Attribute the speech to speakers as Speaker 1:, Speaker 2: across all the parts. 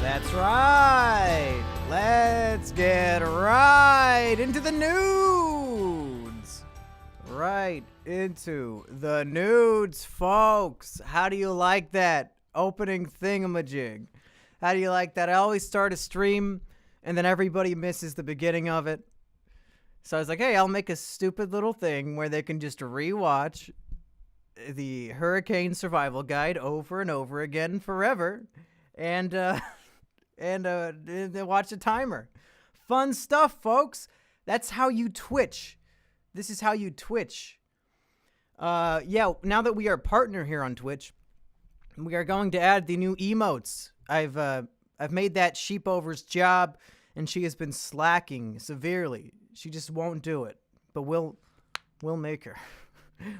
Speaker 1: That's right. Let's get right into the nudes. Right into the nudes, folks. How do you like that opening thingamajig? How do you like that? I always start a stream and then everybody misses the beginning of it. So I was like, hey, I'll make a stupid little thing where they can just rewatch the Hurricane Survival Guide over and over again forever. And watch a timer. Fun stuff, folks. That's how you Twitch. This is how you Twitch. Yeah, now that we are a partner here on Twitch, we are going to add the new emotes. I've made that sheepover's job, and she has been slacking severely. She just won't do it. But we'll make her.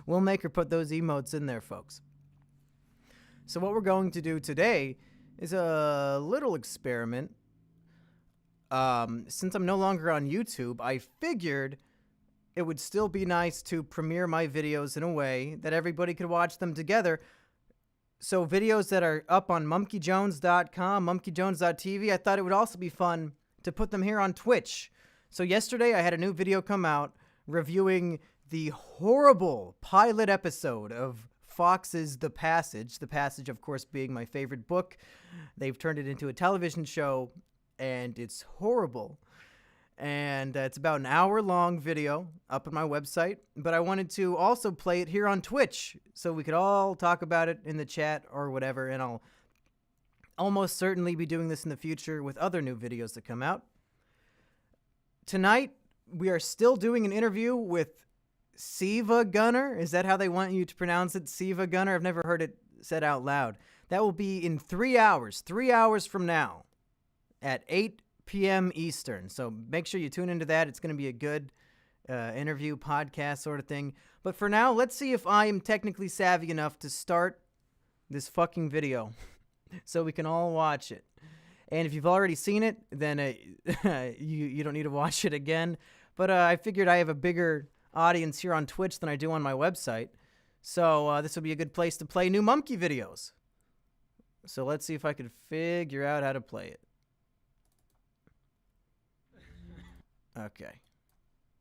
Speaker 1: We'll make her put those emotes in there, folks. So what we're going to do today is a little experiment. Since I'm no longer on YouTube, I figured it would still be nice to premiere my videos in a way that everybody could watch them together. So videos that are up on mumkeyjones.com, mumkeyjones.tv, I thought it would also be fun to put them here on Twitch. So yesterday I had a new video come out reviewing the horrible pilot episode of Fox's The Passage. The Passage, of course, being my favorite book. They've turned it into a television show, and it's horrible. And it's about an hour-long video up on my website. But I wanted to also play it here on Twitch, so we could all talk about it in the chat or whatever. And I'll almost certainly be doing this in the future with other new videos that come out. Tonight, we are still doing an interview with Siva Gunner. Is that how they want you to pronounce it? Siva Gunner? I've never heard it said out loud. That will be in 3 hours. 3 hours from now at 8 p.m. Eastern. So make sure you tune into that. It's going to be a good interview podcast sort of thing. But for now, let's see if I am technically savvy enough to start this fucking video so we can all watch it. And if you've already seen it, then you don't need to watch it again. But I figured I have a bigger audience here on Twitch than I do on my website. So this will be a good place to play new Mumkey videos. So let's see if I can figure out how to play it. Okay.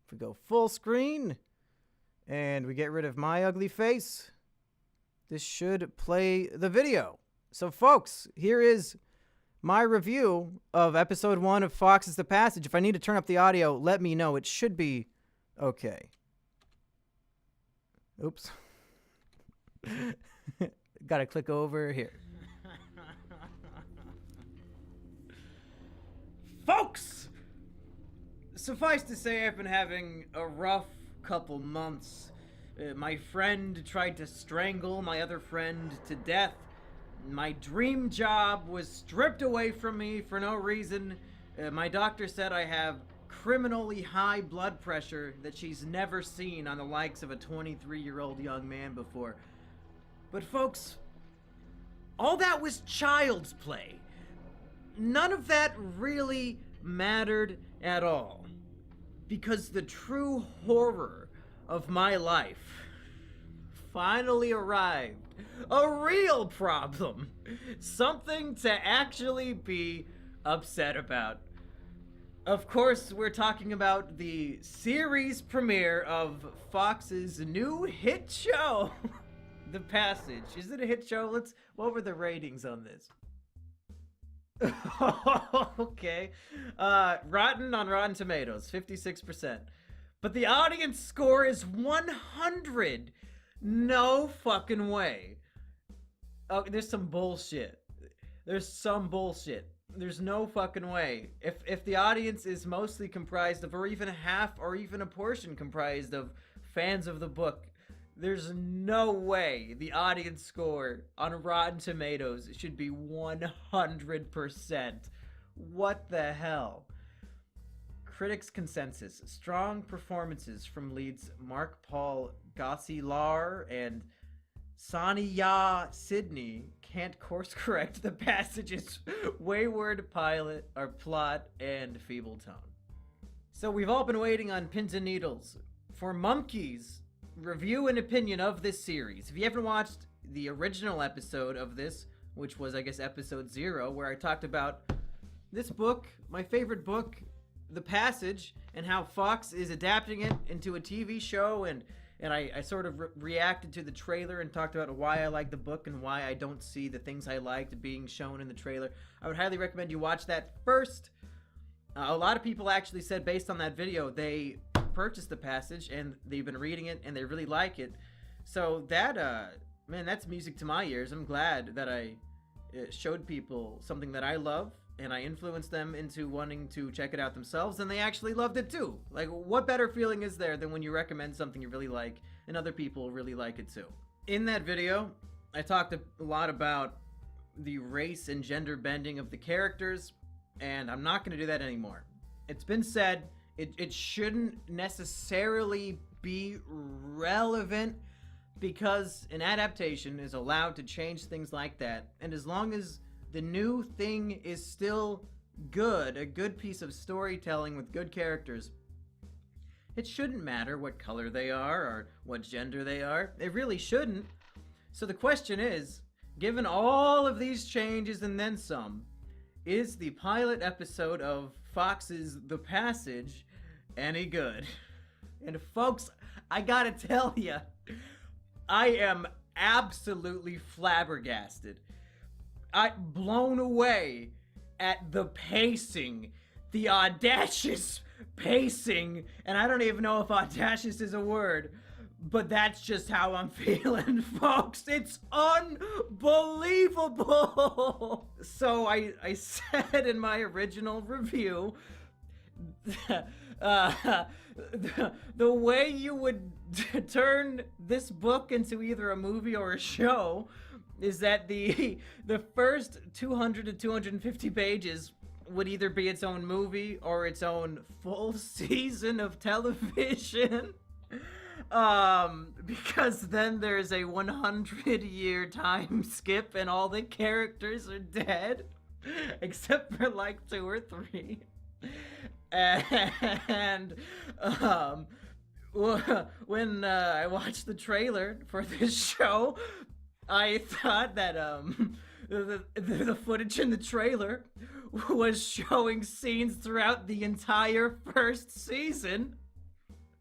Speaker 1: If we go full screen and we get rid of my ugly face, this should play the video. So folks, here is my review of episode 1 of Fox's The Passage. If I need to turn up the audio, let me know. It should be okay. Oops. Gotta click over here. Folks! Suffice to say, I've been having a rough couple months. My friend tried to strangle my other friend to death. My dream job was stripped away from me for no reason. My doctor said I have criminally high blood pressure that she's never seen on the likes of a 23-year-old young man before. But folks, all that was child's play. None of that really mattered at all. Because the true horror of my life finally arrived. A real problem. Something to actually be upset about. Of course, we're talking about the series premiere of Fox's new hit show, The Passage. Is it a hit show? What were the ratings on this? Okay. Rotten on Rotten Tomatoes, 56%. But the audience score is 100. No fucking way. Oh, there's some bullshit. There's no fucking way. If the audience is mostly comprised of, or even half, or even a portion comprised of fans of the book, there's no way the audience score on Rotten Tomatoes should be 100%. What the hell? Critics' consensus. Strong performances from leads Mark-Paul Gosselaar and Saniya Sidney can't course correct the passage's wayward pilot or plot and feeble tone. So we've all been waiting on pins and needles for Mumkey's review and opinion of this series. If you haven't watched the original episode of this, which was, I guess, episode 0, where I talked about this book, my favorite book, The Passage, and how Fox is adapting it into a TV show, and I sort of reacted to the trailer and talked about why I like the book and why I don't see the things I liked being shown in the trailer. I would highly recommend you watch that first. A lot of people actually said, based on that video, they purchased The Passage and they've been reading it and they really like it. So that, man, that's music to my ears. I'm glad that I showed people something that I love, and I influenced them into wanting to check it out themselves, and they actually loved it too. Like, what better feeling is there than when you recommend something you really like and other people really like it too? In that video, I talked a lot about the race and gender bending of the characters, and I'm not going to do that anymore. It's been said, it shouldn't necessarily be relevant, because an adaptation is allowed to change things like that, and as long as the new thing is still good, a good piece of storytelling with good characters, it shouldn't matter what color they are or what gender they are. It really shouldn't. So the question is, given all of these changes and then some, is the pilot episode of Fox's The Passage any good? And folks, I gotta tell ya, I am absolutely flabbergasted. I'm blown away at the pacing, the audacious pacing, and I don't even know if audacious is a word, but that's just how I'm feeling, folks. It's unbelievable. So I said in my original review, the way you would turn this book into either a movie or a show is that the first 200 to 250 pages would either be its own movie or its own full season of television. Because then there's a 100-year time skip and all the characters are dead, except for like 2 or 3. And when I watched the trailer for this show, I thought that the footage in the trailer was showing scenes throughout the entire first season,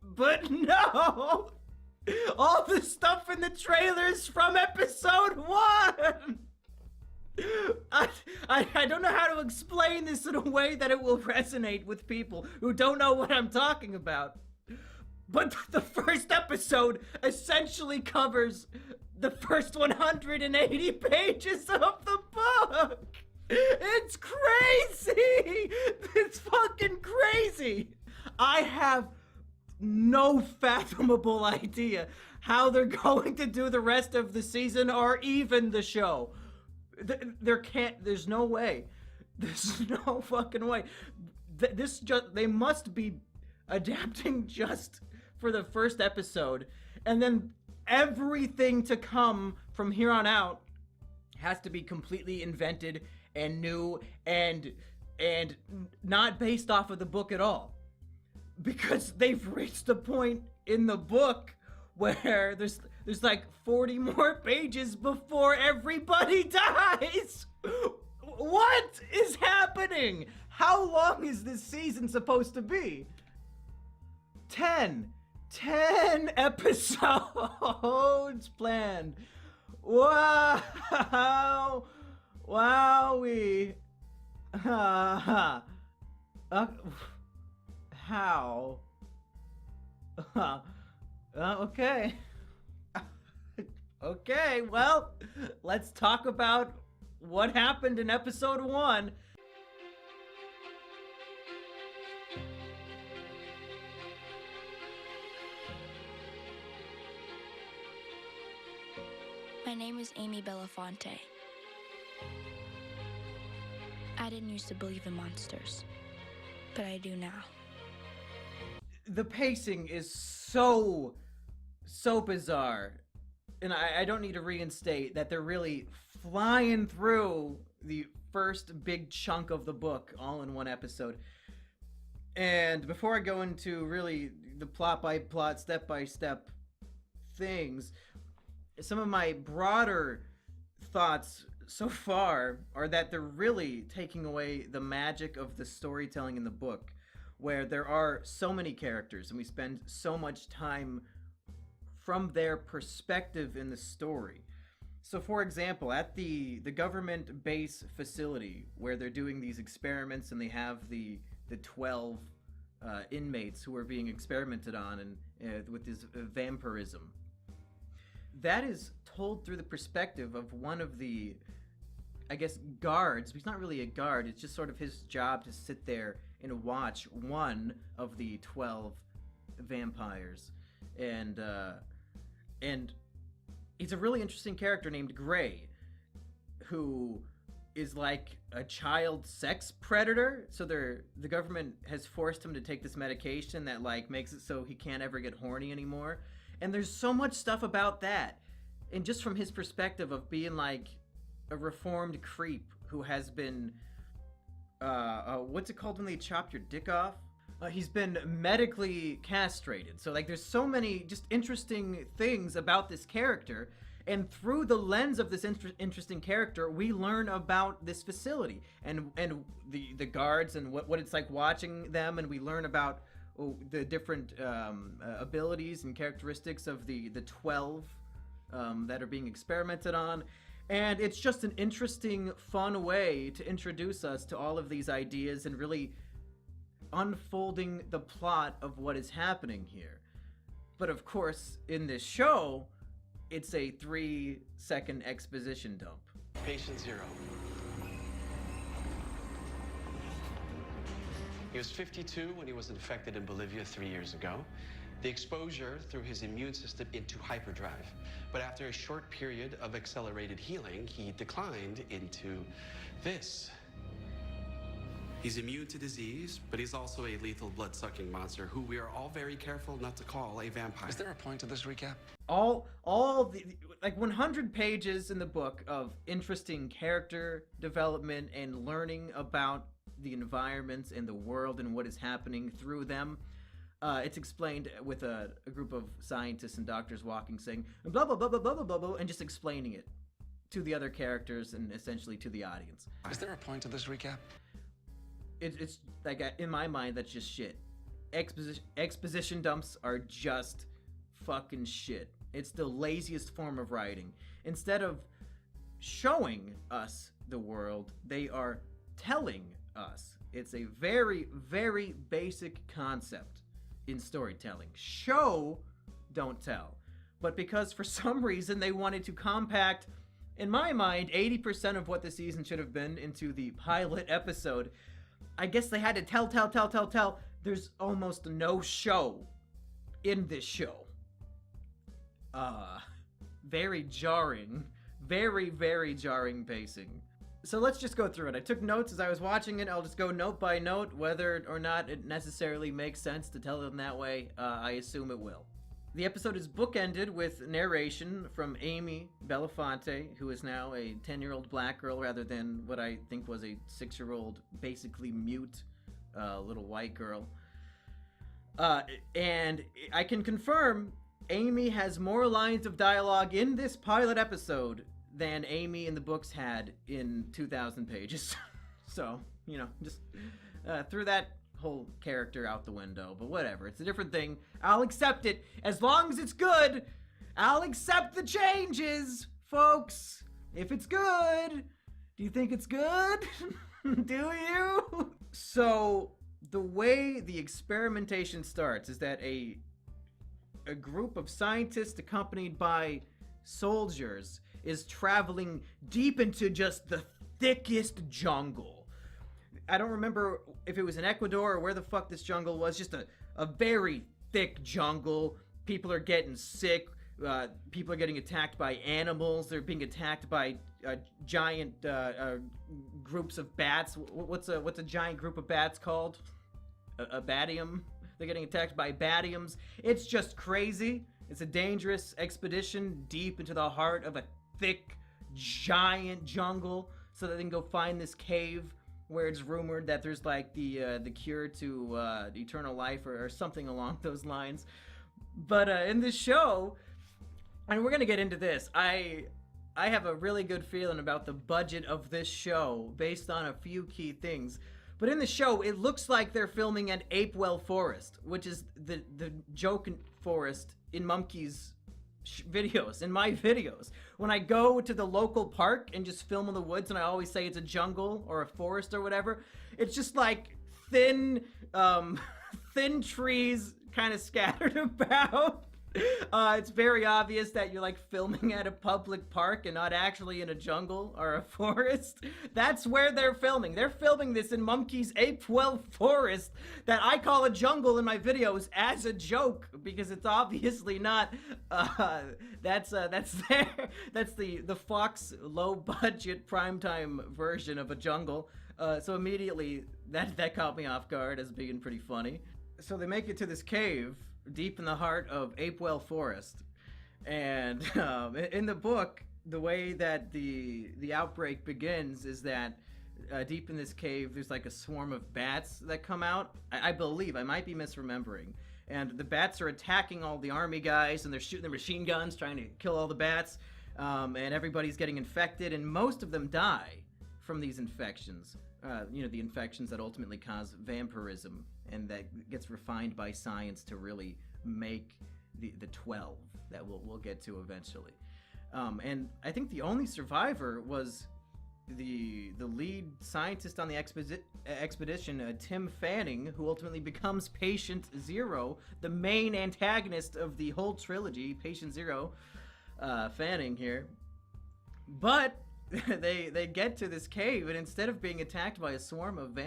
Speaker 1: but no! All the stuff in the trailer is from episode 1! I don't know how to explain this in a way that it will resonate with people who don't know what I'm talking about. But the first episode essentially covers the first 180 pages of the book. It's crazy. It's fucking crazy. I have no fathomable idea how they're going to do the rest of the season or even the show. There's no way. There's no fucking way. They must be adapting just for the first episode, and then everything to come from here on out has to be completely invented and new and not based off of the book at all, because they've reached the point in the book where there's like 40 more pages before everybody dies. What is happening? How long is this season supposed to be? 10 episodes planned. Wow. Wowee. How? Okay. Okay, well, let's talk about what happened in episode 1.
Speaker 2: My name is Amy Belafonte. I didn't used to believe in monsters, but I do now.
Speaker 1: The pacing is so bizarre. And I don't need to reinstate that they're really flying through the first big chunk of the book all in one episode. And before I go into really the plot by plot, step by step things, some of my broader thoughts so far are that they're really taking away the magic of the storytelling in the book, where there are so many characters and we spend so much time from their perspective in the story. So, for example, at the government base facility where they're doing these experiments and they have the 12 inmates who are being experimented on and with this vampirism, that is told through the perspective of one of the, I guess, guards. He's not really a guard. It's just sort of his job to sit there and watch one of the 12 vampires, and he's a really interesting character named Gray, who is like a child sex predator. So the government has forced him to take this medication that like makes it so he can't ever get horny anymore. And there's so much stuff about that. And just from his perspective of being like a reformed creep who has been, what's it called when they chop your dick off? He's been medically castrated. So like there's so many just interesting things about this character. And through the lens of this interesting character, we learn about this facility and the guards and what it's like watching them. And we learn about the different abilities and characteristics of the 12 that are being experimented on. And it's just an interesting, fun way to introduce us to all of these ideas and really unfolding the plot of what is happening here. But of course, in this show, it's a 3-second exposition dump.
Speaker 3: Patient 0. He was 52 when he was infected in Bolivia 3 years ago. The exposure threw his immune system into hyperdrive. But after a short period of accelerated healing, he declined into this. He's immune to disease, but he's also a lethal blood-sucking monster who we are all very careful not to call a vampire.
Speaker 4: Is there a point to this recap?
Speaker 1: All the like 100 pages in the book of interesting character development and learning about the environments and the world and what is happening through them. It's explained with a group of scientists and doctors walking, saying blah blah blah blah blah blah blah, and just explaining it to the other characters and essentially to the audience.
Speaker 4: Is there a point to this recap?
Speaker 1: It's like, in my mind, that's just shit. Exposition dumps are just fucking shit. It's the laziest form of writing. Instead of showing us the world, they are telling us. It's a very, very basic concept in storytelling. Show, don't tell. But because for some reason they wanted to compact, in my mind, 80% of what the season should have been into the pilot episode, I guess they had to tell. There's almost no show in this show. Very jarring. Very, very jarring pacing. So let's just go through it. I took notes as I was watching it. I'll just go note by note. Whether or not it necessarily makes sense to tell them that way, I assume it will. The episode is bookended with narration from Amy Belafonte, who is now a 10-year-old black girl rather than what I think was a 6-year-old, basically mute little white girl. And I can confirm Amy has more lines of dialogue in this pilot episode than Amy in the books had in 2,000 pages. So, just threw that whole character out the window, but whatever. It's a different thing. I'll accept it. As long as it's good, I'll accept the changes, folks. If it's good. Do you think it's good? Do you? So, the way the experimentation starts is that a group of scientists accompanied by soldiers is traveling deep into just the thickest jungle. I don't remember if it was in Ecuador or where the fuck this jungle was. Just a very thick jungle. People are getting sick. People are getting attacked by animals. They're being attacked by giant groups of bats. What's a giant group of bats called? A batium. They're getting attacked by batiums. It's just crazy. It's a dangerous expedition deep into the heart of a thick, giant jungle so that they can go find this cave where it's rumored that there's like the cure to eternal life or something along those lines. But in this show, and we're gonna get into this, I I have a really good feeling about the budget of this show based on a few key things. But in the show, it looks like they're filming at Apewell Forest, which is the joke forest in Mumkey's videos, in my videos. When I go to the local park and just film in the woods, and I always say it's a jungle or a forest or whatever, it's just like thin trees kind of scattered about. It's very obvious that you're like filming at a public park and not actually in a jungle or a forest. That's where they're filming. They're filming this in Mumkey's Apewell Forest that I call a jungle in my videos as a joke because it's obviously not. That's the Fox low budget primetime version of a jungle. So immediately that caught me off guard as being pretty funny. So they make it to this cave deep in the heart of Apewell Forest, and in the book, the way that the outbreak begins is that deep in this cave, there's like a swarm of bats that come out. I believe, I might be misremembering, and the bats are attacking all the army guys, and they're shooting their machine guns, trying to kill all the bats, and everybody's getting infected, and most of them die from these infections. The infections that ultimately cause vampirism, and that gets refined by science to really make the 12 that we'll get to eventually. And I think the only survivor was the lead scientist on the expedition, Tim Fanning, who ultimately becomes Patient Zero, the main antagonist of the whole trilogy, Patient Zero, Fanning here. But they get to this cave, and instead of being attacked by a swarm of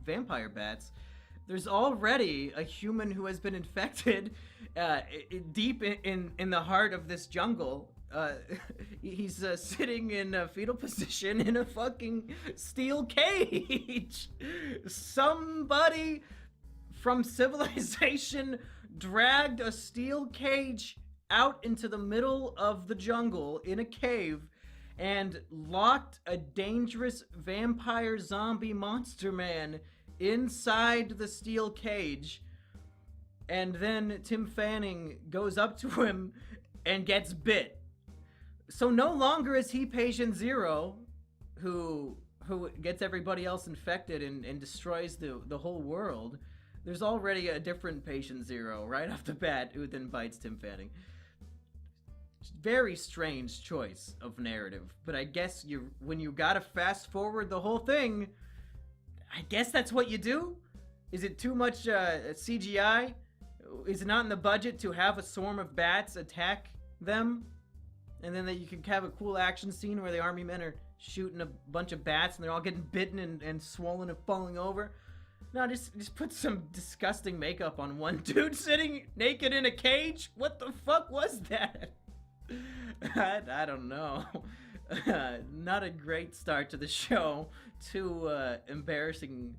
Speaker 1: vampire bats, there's already a human who has been infected deep in the heart of this jungle. He's sitting in a fetal position in a fucking steel cage. Somebody from civilization dragged a steel cage out into the middle of the jungle in a cave and locked a dangerous vampire zombie monster man inside the steel cage. And then Tim Fanning goes up to him and gets bit. So no longer is he Patient Zero, who gets everybody else infected and destroys the whole world. There's already a different Patient Zero right off the bat who then bites Tim Fanning. Very strange choice of narrative, but I guess when you gotta fast forward the whole thing, I guess that's what you do? Is it too much CGI? Is it not in the budget to have a swarm of bats attack them? And then that you can have a cool action scene where the army men are shooting a bunch of bats and they're all getting bitten and swollen and falling over? No, just put some disgusting makeup on one dude sitting naked in a cage? What the fuck was that? I don't know. Not a great start to the show. Two embarrassing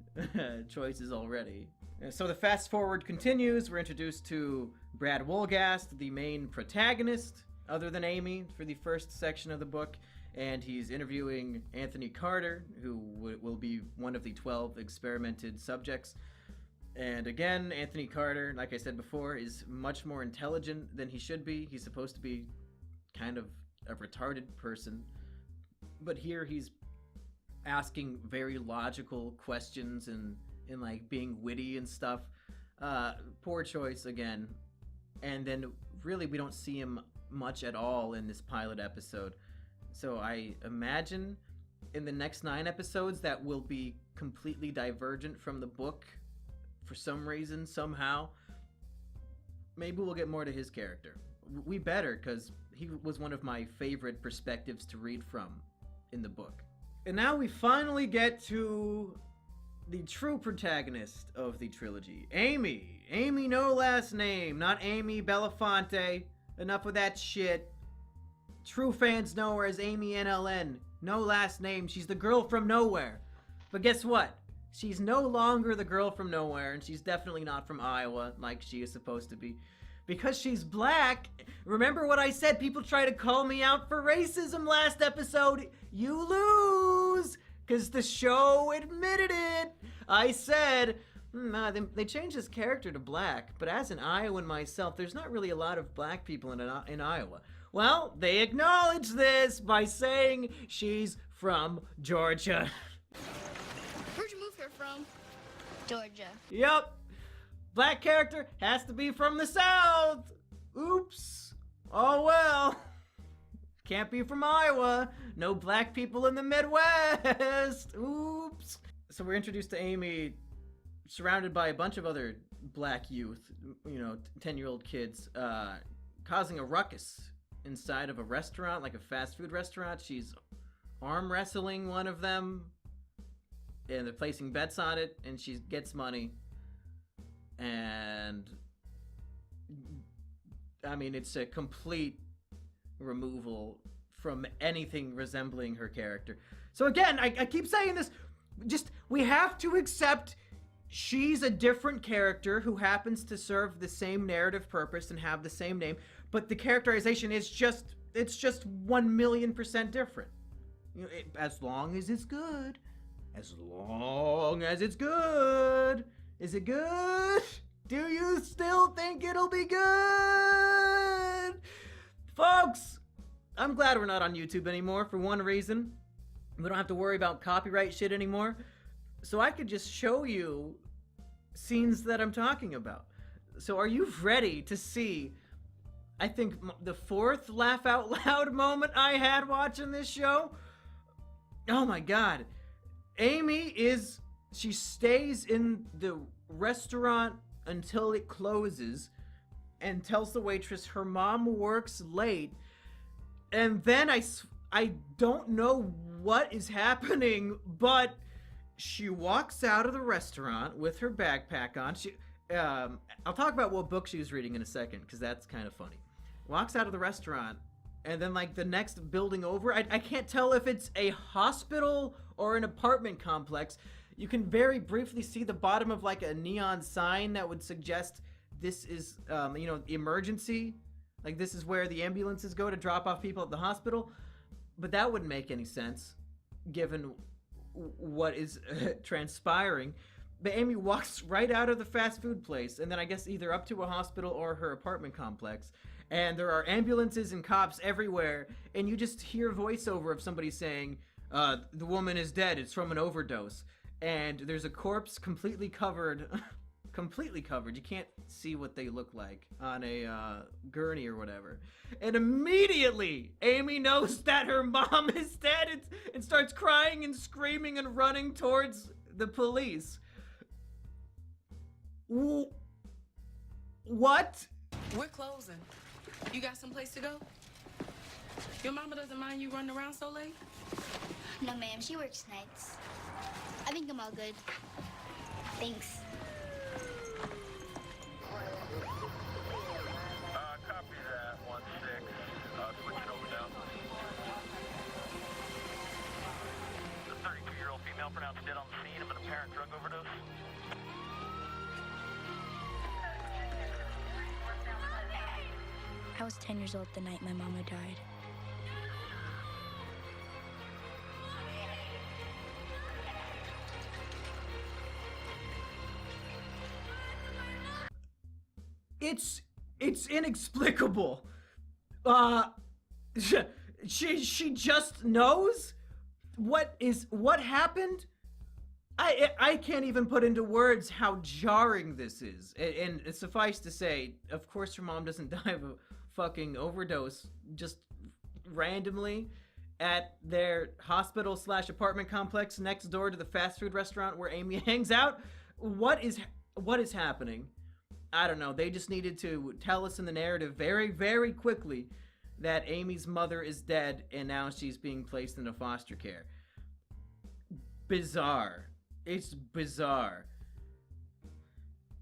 Speaker 1: choices already. So the fast forward continues. We're introduced to Brad Wolgast, the main protagonist, other than Amy, for the first section of the book. And he's interviewing Anthony Carter, who will be one of the 12 experimented subjects. And again, Anthony Carter, like I said before, is much more intelligent than he should be. He's supposed to be kind of a retarded person. But here he's asking very logical questions and like being witty and stuff. Poor choice again. And then really we don't see him much at all in this pilot episode. So I imagine in the next 9 episodes that will be completely divergent from the book for some reason, somehow. Maybe we'll get more to his character. We better, because he was one of my favorite perspectives to read from in the book. And now we finally get to the true protagonist of the trilogy, Amy. Amy, no last name, not Amy Belafonte. Enough of that shit. True fans know her as Amy NLN. No last name. She's the girl from nowhere. But guess what? She's no longer the girl from nowhere, and she's definitely not from Iowa like she is supposed to be. Because she's black. Remember what I said? People try to call me out for racism last episode. You lose! Because the show admitted it. I said, they changed his character to black, but as an Iowan myself, there's not really a lot of black people in Iowa. Well, they acknowledge this by saying she's from Georgia.
Speaker 2: Where'd you move here from? Georgia.
Speaker 1: Yep. Black character has to be from the South. Oops. Oh well. Can't be from Iowa. No black people in the Midwest. Oops. So we're introduced to Amy surrounded by a bunch of other black youth, 10-year-old kids, causing a ruckus inside of a restaurant, like a fast food restaurant. She's arm wrestling one of them, and they're placing bets on it, and she gets money. And I mean, it's a complete removal from anything resembling her character. So again, I keep saying this, we have to accept she's a different character who happens to serve the same narrative purpose and have the same name, but the characterization is just 1,000,000% different. As long as it's good. As long as it's good. Is it good? Do you still think it'll be good? Folks, I'm glad we're not on YouTube anymore for one reason. We don't have to worry about copyright shit anymore. So I could just show you scenes that I'm talking about. So are you ready to see, I think, the fourth laugh out loud moment I had watching this show? Oh my god. She stays in the restaurant until it closes and tells the waitress her mom works late. And then I don't know what is happening, but she walks out of the restaurant with her backpack on. I'll talk about what book she was reading in a second, because that's kind of funny. Walks out of the restaurant, and then like the next building over, I can't tell if it's a hospital or an apartment complex. You can very briefly see the bottom of like a neon sign that would suggest this is, emergency. Like this is where the ambulances go to drop off people at the hospital. But that wouldn't make any sense, given what is transpiring. But Amy walks right out of the fast food place, and then I guess either up to a hospital or her apartment complex. And there are ambulances and cops everywhere, and you just hear voiceover of somebody saying, the woman is dead, it's from an overdose. And there's a corpse completely covered, you can't see what they look like, on a gurney or whatever. And immediately, Amy knows that her mom is dead and starts crying and screaming and running towards the police. What?
Speaker 5: We're closing. You got someplace to go? Your mama doesn't mind you running around so late?
Speaker 2: No, ma'am, she works nights. I think I'm all good. Thanks.
Speaker 6: Copy that, 1-6. Switch it over now. The 32-year-old female pronounced dead on the scene of an apparent drug overdose.
Speaker 2: I was 10 years old the night my mama died.
Speaker 1: It's inexplicable. She just knows what happened. I can't even put into words how jarring this is. And suffice to say, of course her mom doesn't die of a fucking overdose just randomly at their hospital/apartment complex next door to the fast food restaurant where Amy hangs out. What is happening? I don't know. They just needed to tell us in the narrative very, very quickly that Amy's mother is dead and now she's being placed into foster care. Bizarre. It's bizarre.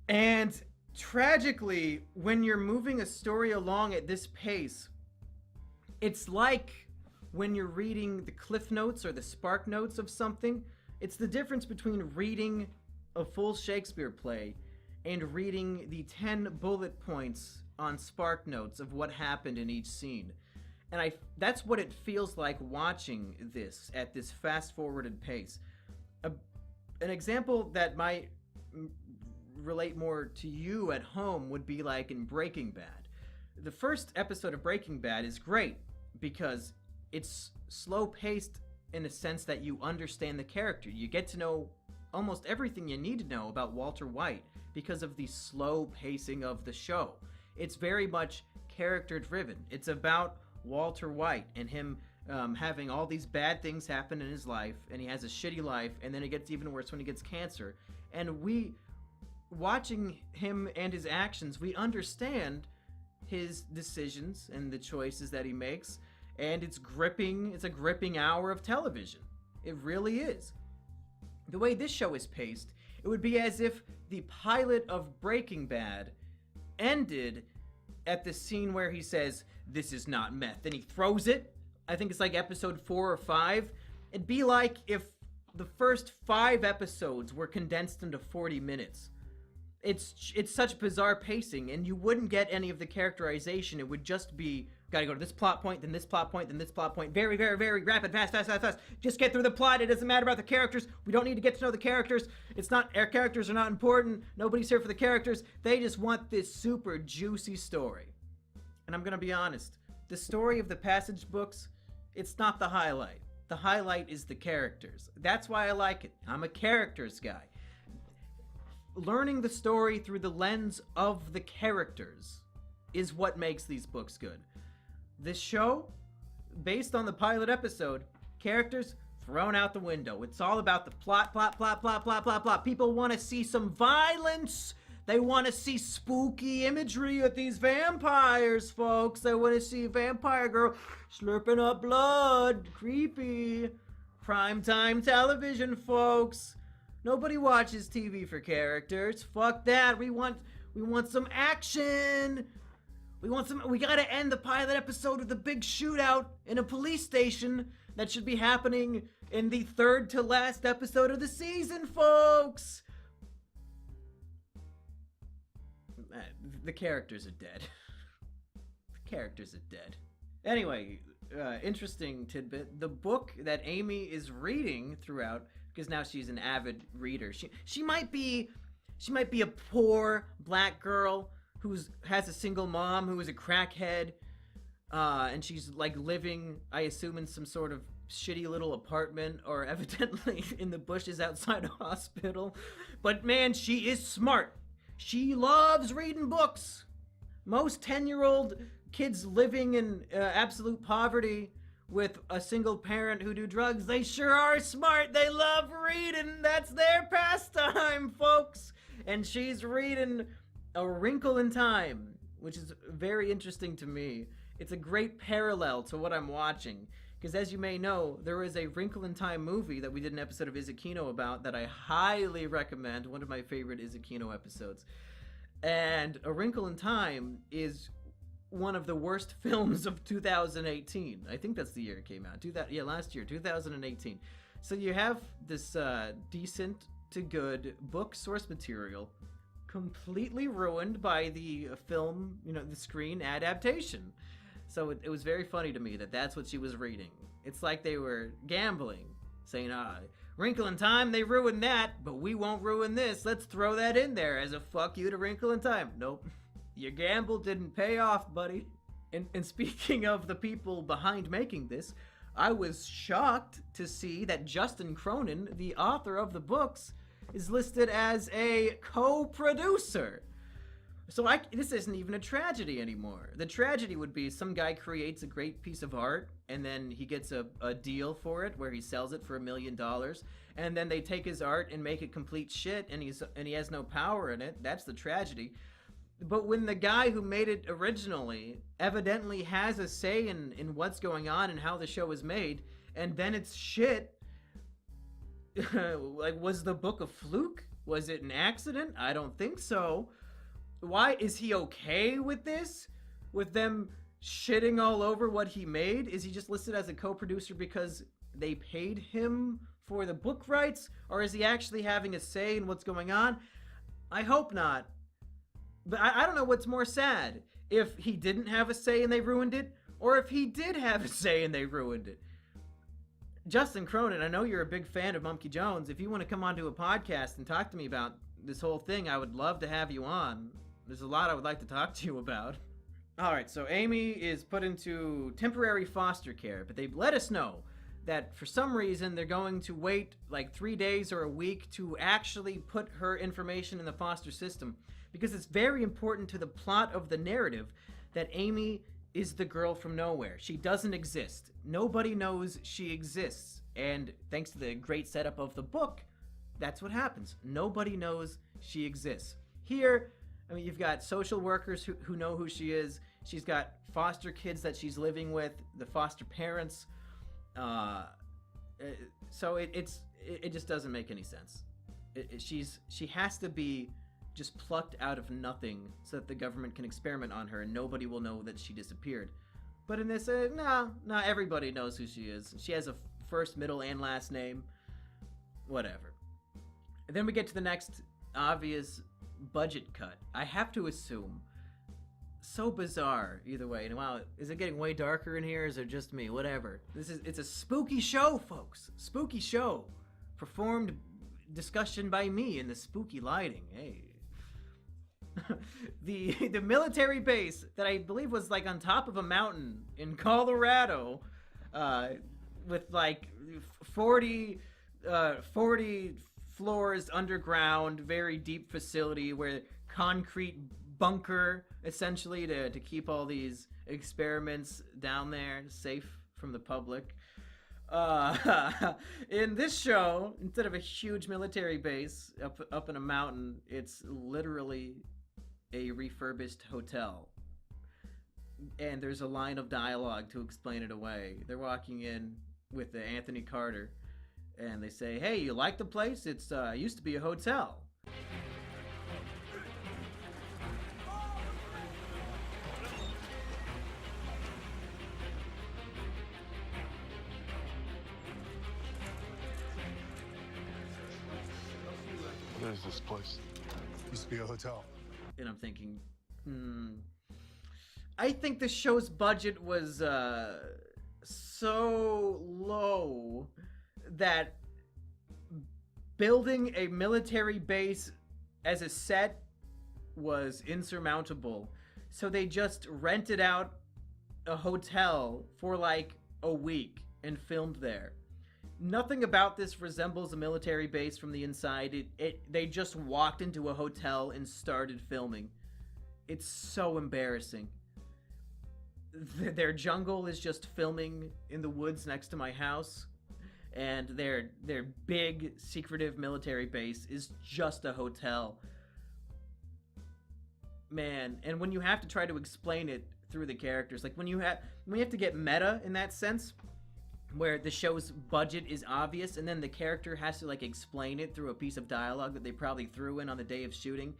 Speaker 1: And tragically, when you're moving a story along at this pace, it's like when you're reading the cliff notes or the spark notes of something. It's the difference between reading a full Shakespeare play and reading the 10 bullet points on spark notes of what happened in each scene. And that's what it feels like watching this at this fast-forwarded pace. An example that might relate more to you at home would be like in Breaking Bad. The first episode of Breaking Bad is great because it's slow-paced in a sense that you understand the character. You get to know almost everything you need to know about Walter White because of the slow pacing of the show. It's very much character-driven. It's about Walter White and him having all these bad things happen in his life, and he has a shitty life, and then it gets even worse when he gets cancer. And watching him and his actions, we understand his decisions and the choices that he makes, and it's a gripping hour of television. It really is. The way this show is paced, it would be as if the pilot of Breaking Bad ended at the scene where he says, "This is not meth," and he throws it. I think it's like episode 4 or 5. It'd be like if the first 5 episodes were condensed into 40 minutes. It's such bizarre pacing, and you wouldn't get any of the characterization. It would just be, gotta go to this plot point, then this plot point, then this plot point. Very, very, very rapid, fast. Just get through the plot. It doesn't matter about the characters. We don't need to get to know the characters. Our characters are not important. Nobody's here for the characters. They just want this super juicy story. And I'm gonna be honest, the story of the Passage books, it's not the highlight. The highlight is the characters. That's why I like it. I'm a characters guy. Learning the story through the lens of the characters is what makes these books good. This show, based on the pilot episode, characters thrown out the window. It's all about the plot. People want to see some violence. They want to see spooky imagery with these vampires, folks. They want to see a vampire girl slurping up blood. Creepy. Primetime television, folks. Nobody watches TV for characters. Fuck that. We want some action. We gotta end the pilot episode with a big shootout in a police station that should be happening in the 3rd to last episode of the season, folks. The characters are dead. The characters are dead. Anyway, interesting tidbit. The book that Amy is reading throughout, because now she's an avid reader. She might be a poor black girl who has a single mom who is a crackhead, and she's like living, I assume, in some sort of shitty little apartment or evidently in the bushes outside a hospital. But man, she is smart. She loves reading books. Most 10-year-old kids living in absolute poverty with a single parent who do drugs, they sure are smart. They love reading. That's their pastime, folks. And she's reading A Wrinkle in Time, which is very interesting to me. It's a great parallel to what I'm watching. Because as you may know, there is a Wrinkle in Time movie that we did an episode of Izukino about that I highly recommend. One of my favorite Izukino episodes. And A Wrinkle in Time is one of the worst films of 2018. I think that's the year it came out. Last year, 2018. So you have this decent to good book source material completely ruined by the film, the screen adaptation. So it was very funny to me that that's what she was reading. It's like they were gambling, saying, Wrinkle in Time, they ruined that, but we won't ruin this. Let's throw that in there as a fuck you to Wrinkle in Time. Nope. Your gamble didn't pay off, buddy. And speaking of the people behind making this, I was shocked to see that Justin Cronin, the author of the books, is listed as a co-producer. So this isn't even a tragedy anymore. The tragedy would be some guy creates a great piece of art and then he gets a deal for it where he sells it for $1 million, and then they take his art and make it complete shit and he has no power in it. That's the tragedy. But when the guy who made it originally evidently has a say in what's going on and how the show is made, and then it's shit, like, was the book a fluke? Was it an accident? I don't think so. Why is he okay with this? With them shitting all over what he made? Is he just listed as a co-producer because they paid him for the book rights? Or is he actually having a say in what's going on? I hope not. But I don't know what's more sad. If he didn't have a say and they ruined it, or if he did have a say and they ruined it. Justin Cronin, I know you're a big fan of Mumkey Jones. If you want to come onto a podcast and talk to me about this whole thing, I would love to have you on. There's a lot I would like to talk to you about. All right, so Amy is put into temporary foster care, but they let us know that for some reason they're going to wait like 3 days or a week to actually put her information in the foster system, because it's very important to the plot of the narrative that Amy is the girl from nowhere. She doesn't exist. Nobody knows she exists. And thanks to the great setup of the book, that's what happens. Nobody knows she exists. Here, I mean, you've got social workers who know who she is. She's got foster kids that she's living with, the foster parents. So it just doesn't make any sense. She has to be just plucked out of nothing so that the government can experiment on her and nobody will know that she disappeared. But in this, no, everybody knows who she is. She has a first, middle, and last name. Whatever. And then we get to the next obvious budget cut. I have to assume. So bizarre, either way. And wow, is it getting way darker in here? Is it just me? Whatever. It's a spooky show, folks. Spooky show. Performed discussion by me in the spooky lighting. Hey. the military base that I believe was like on top of a mountain in Colorado, with like 40 floors underground, very deep facility where concrete bunker essentially to keep all these experiments down there safe from the public. In this show, instead of a huge military base up in a mountain, it's literally a refurbished hotel. And there's a line of dialogue to explain it away. They're walking in with Anthony Carter, and they say, "Hey, you like the place? It's used to be a hotel."
Speaker 7: What is this place? Used to be a hotel.
Speaker 1: And I'm thinking, I think the show's budget was so low that building a military base as a set was insurmountable. So they just rented out a hotel for like a week and filmed there. Nothing about this resembles a military base from the inside. They just walked into a hotel and started filming. It's so embarrassing. Their jungle is just filming in the woods next to my house, and their big secretive military base is just a hotel. Man, and when you have to try to explain it through the characters, like when you have to get meta in that sense, where the show's budget is obvious and then the character has to like explain it through a piece of dialogue that they probably threw in on the day of shooting,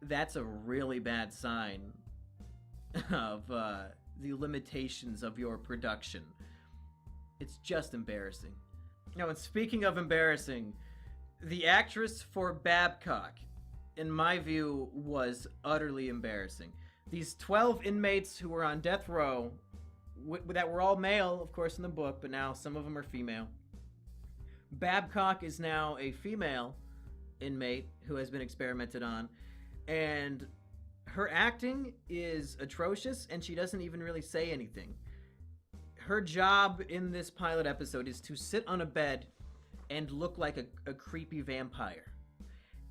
Speaker 1: that's a really bad sign of the limitations of your production. It's just embarrassing. Now, and speaking of embarrassing, the actress for Babcock, in my view, was utterly embarrassing. These 12 inmates who were on death row, that were all male, of course, in the book, but now some of them are female. Babcock is now a female inmate who has been experimented on, and her acting is atrocious, and she doesn't even really say anything. Her job in this pilot episode is to sit on a bed and look like a creepy vampire.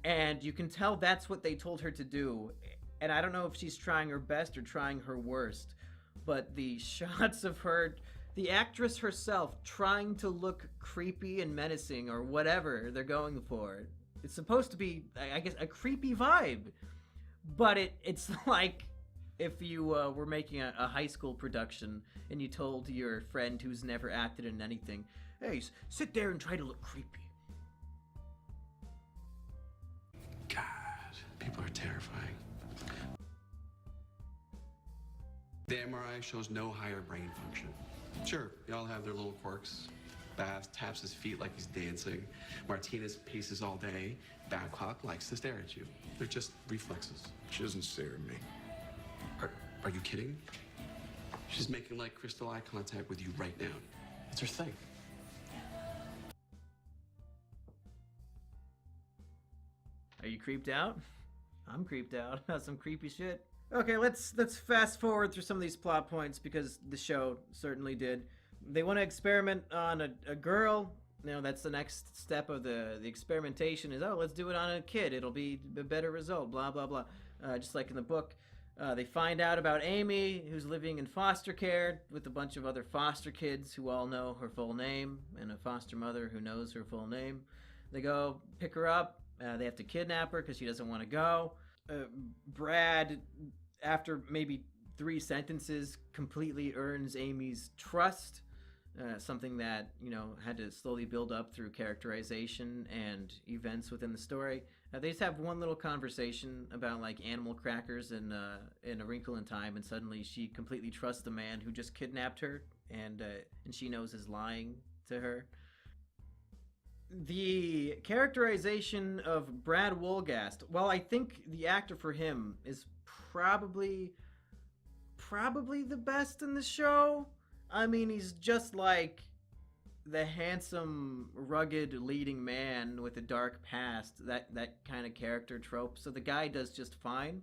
Speaker 1: And you can tell that's what they told her to do, and I don't know if she's trying her best or trying her worst. But the shots of her, the actress herself, trying to look creepy and menacing or whatever they're going for. It's supposed to be, I guess, a creepy vibe. But it's like if you were making a high school production and you told your friend who's never acted in anything, "Hey, sit there and try to look creepy."
Speaker 3: God, people are terrifying. The MRI shows no higher brain function. Sure, they all have their little quirks. Bath taps his feet like he's dancing. Martinez paces all day. Babcock likes to stare at you. They're just reflexes.
Speaker 7: She doesn't stare at me.
Speaker 3: Are you kidding? She's making like crystal eye contact with you right now. It's her thing.
Speaker 1: Are you creeped out? I'm creeped out. That's some creepy shit. Okay, let's fast forward through some of these plot points because the show certainly did. They want to experiment on a girl. You know, that's the next step of the experimentation is, oh, let's do it on a kid. It'll be a better result, blah, blah, blah. Just like in the book. They find out about Amy, who's living in foster care with a bunch of other foster kids who all know her full name, and a foster mother who knows her full name. They go pick her up. They have to kidnap her because she doesn't want to go. Brad, after maybe 3 sentences, completely earns Amy's trust. Something that, you know, had to slowly build up through characterization and events within the story. They just have one little conversation about like animal crackers and A Wrinkle in Time, and suddenly she completely trusts the man who just kidnapped her, and she knows is lying to her. The characterization of Brad Wolgast, well, I think the actor for him is probably the best in the show. I mean, he's just like the handsome, rugged leading man with a dark past, that kind of character trope. So the guy does just fine.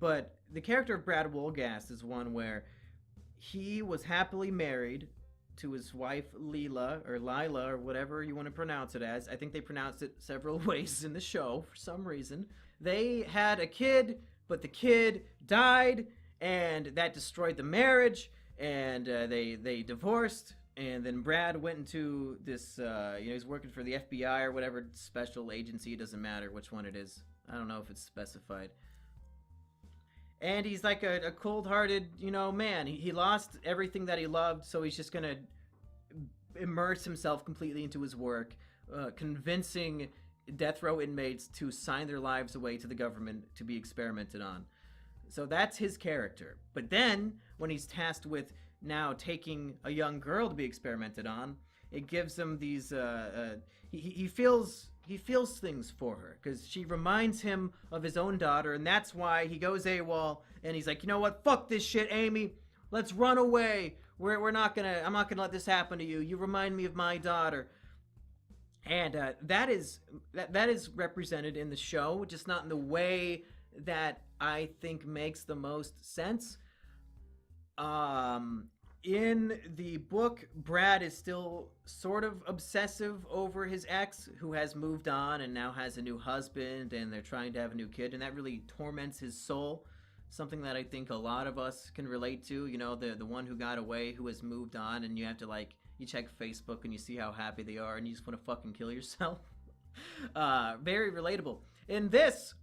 Speaker 1: But the character of Brad Wolgast is one where he was happily married to his wife Lila or whatever you want to pronounce it as. I think they pronounced it several ways in the show for some reason. They had a kid, but the kid died, and that destroyed the marriage, and they divorced. And then Brad went into this, he's working for the FBI or whatever special agency. It doesn't matter which one it is. I don't know if it's specified. And he's like a cold-hearted, man. He lost everything that he loved, so he's just going to immerse himself completely into his work, convincing death row inmates to sign their lives away to the government to be experimented on. So that's his character. But then, when he's tasked with now taking a young girl to be experimented on, it gives him these, he feels things for her, because she reminds him of his own daughter, and that's why he goes AWOL, and he's like, you know what, fuck this shit, Amy, let's run away, I'm not gonna let this happen to you, you remind me of my daughter. And that is represented in the show, just not in the way that I think makes the most sense. In the book, Brad is still sort of obsessive over his ex, who has moved on and now has a new husband, and they're trying to have a new kid, and that really torments his soul. Something that I think a lot of us can relate to, the one who got away, who has moved on, and you have to you check Facebook and you see how happy they are, and you just want to fucking kill yourself. Very relatable. In this,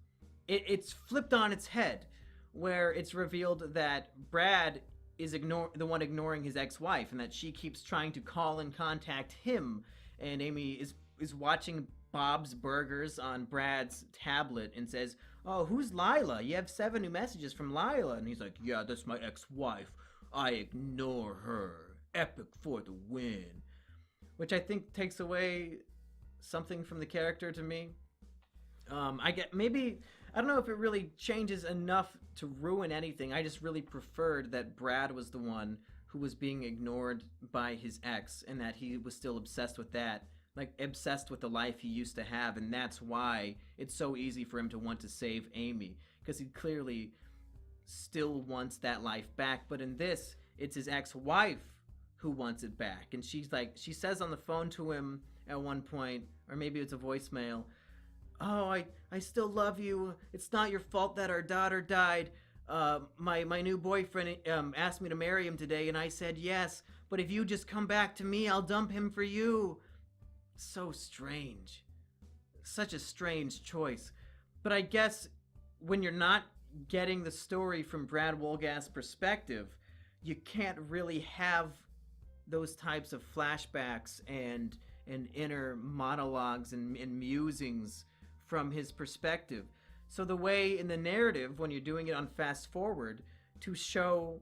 Speaker 1: it's flipped on its head, where it's revealed that Brad is the one ignoring his ex-wife, and that she keeps trying to call and contact him, and Amy is watching Bob's Burgers on Brad's tablet and says, oh, who's Lila? You have 7 new messages from Lila. And he's like, yeah, that's my ex-wife. I ignore her. Epic for the win. Which I think takes away something from the character to me. I don't know if it really changes enough to ruin anything. I just really preferred that Brad was the one who was being ignored by his ex, and that he was still obsessed with that. Like, obsessed with the life he used to have, and that's why it's so easy for him to want to save Amy, because he clearly still wants that life back. But in this, it's his ex-wife who wants it back, and she says on the phone to him at one point, or maybe it's a voicemail, oh, I still love you. It's not your fault that our daughter died. My new boyfriend asked me to marry him today, and I said yes. But if you just come back to me, I'll dump him for you. So strange. Such a strange choice. But I guess when you're not getting the story from Brad Wolgast's perspective, you can't really have those types of flashbacks and inner monologues and musings from his perspective. So the way in the narrative, when you're doing it on fast forward, to show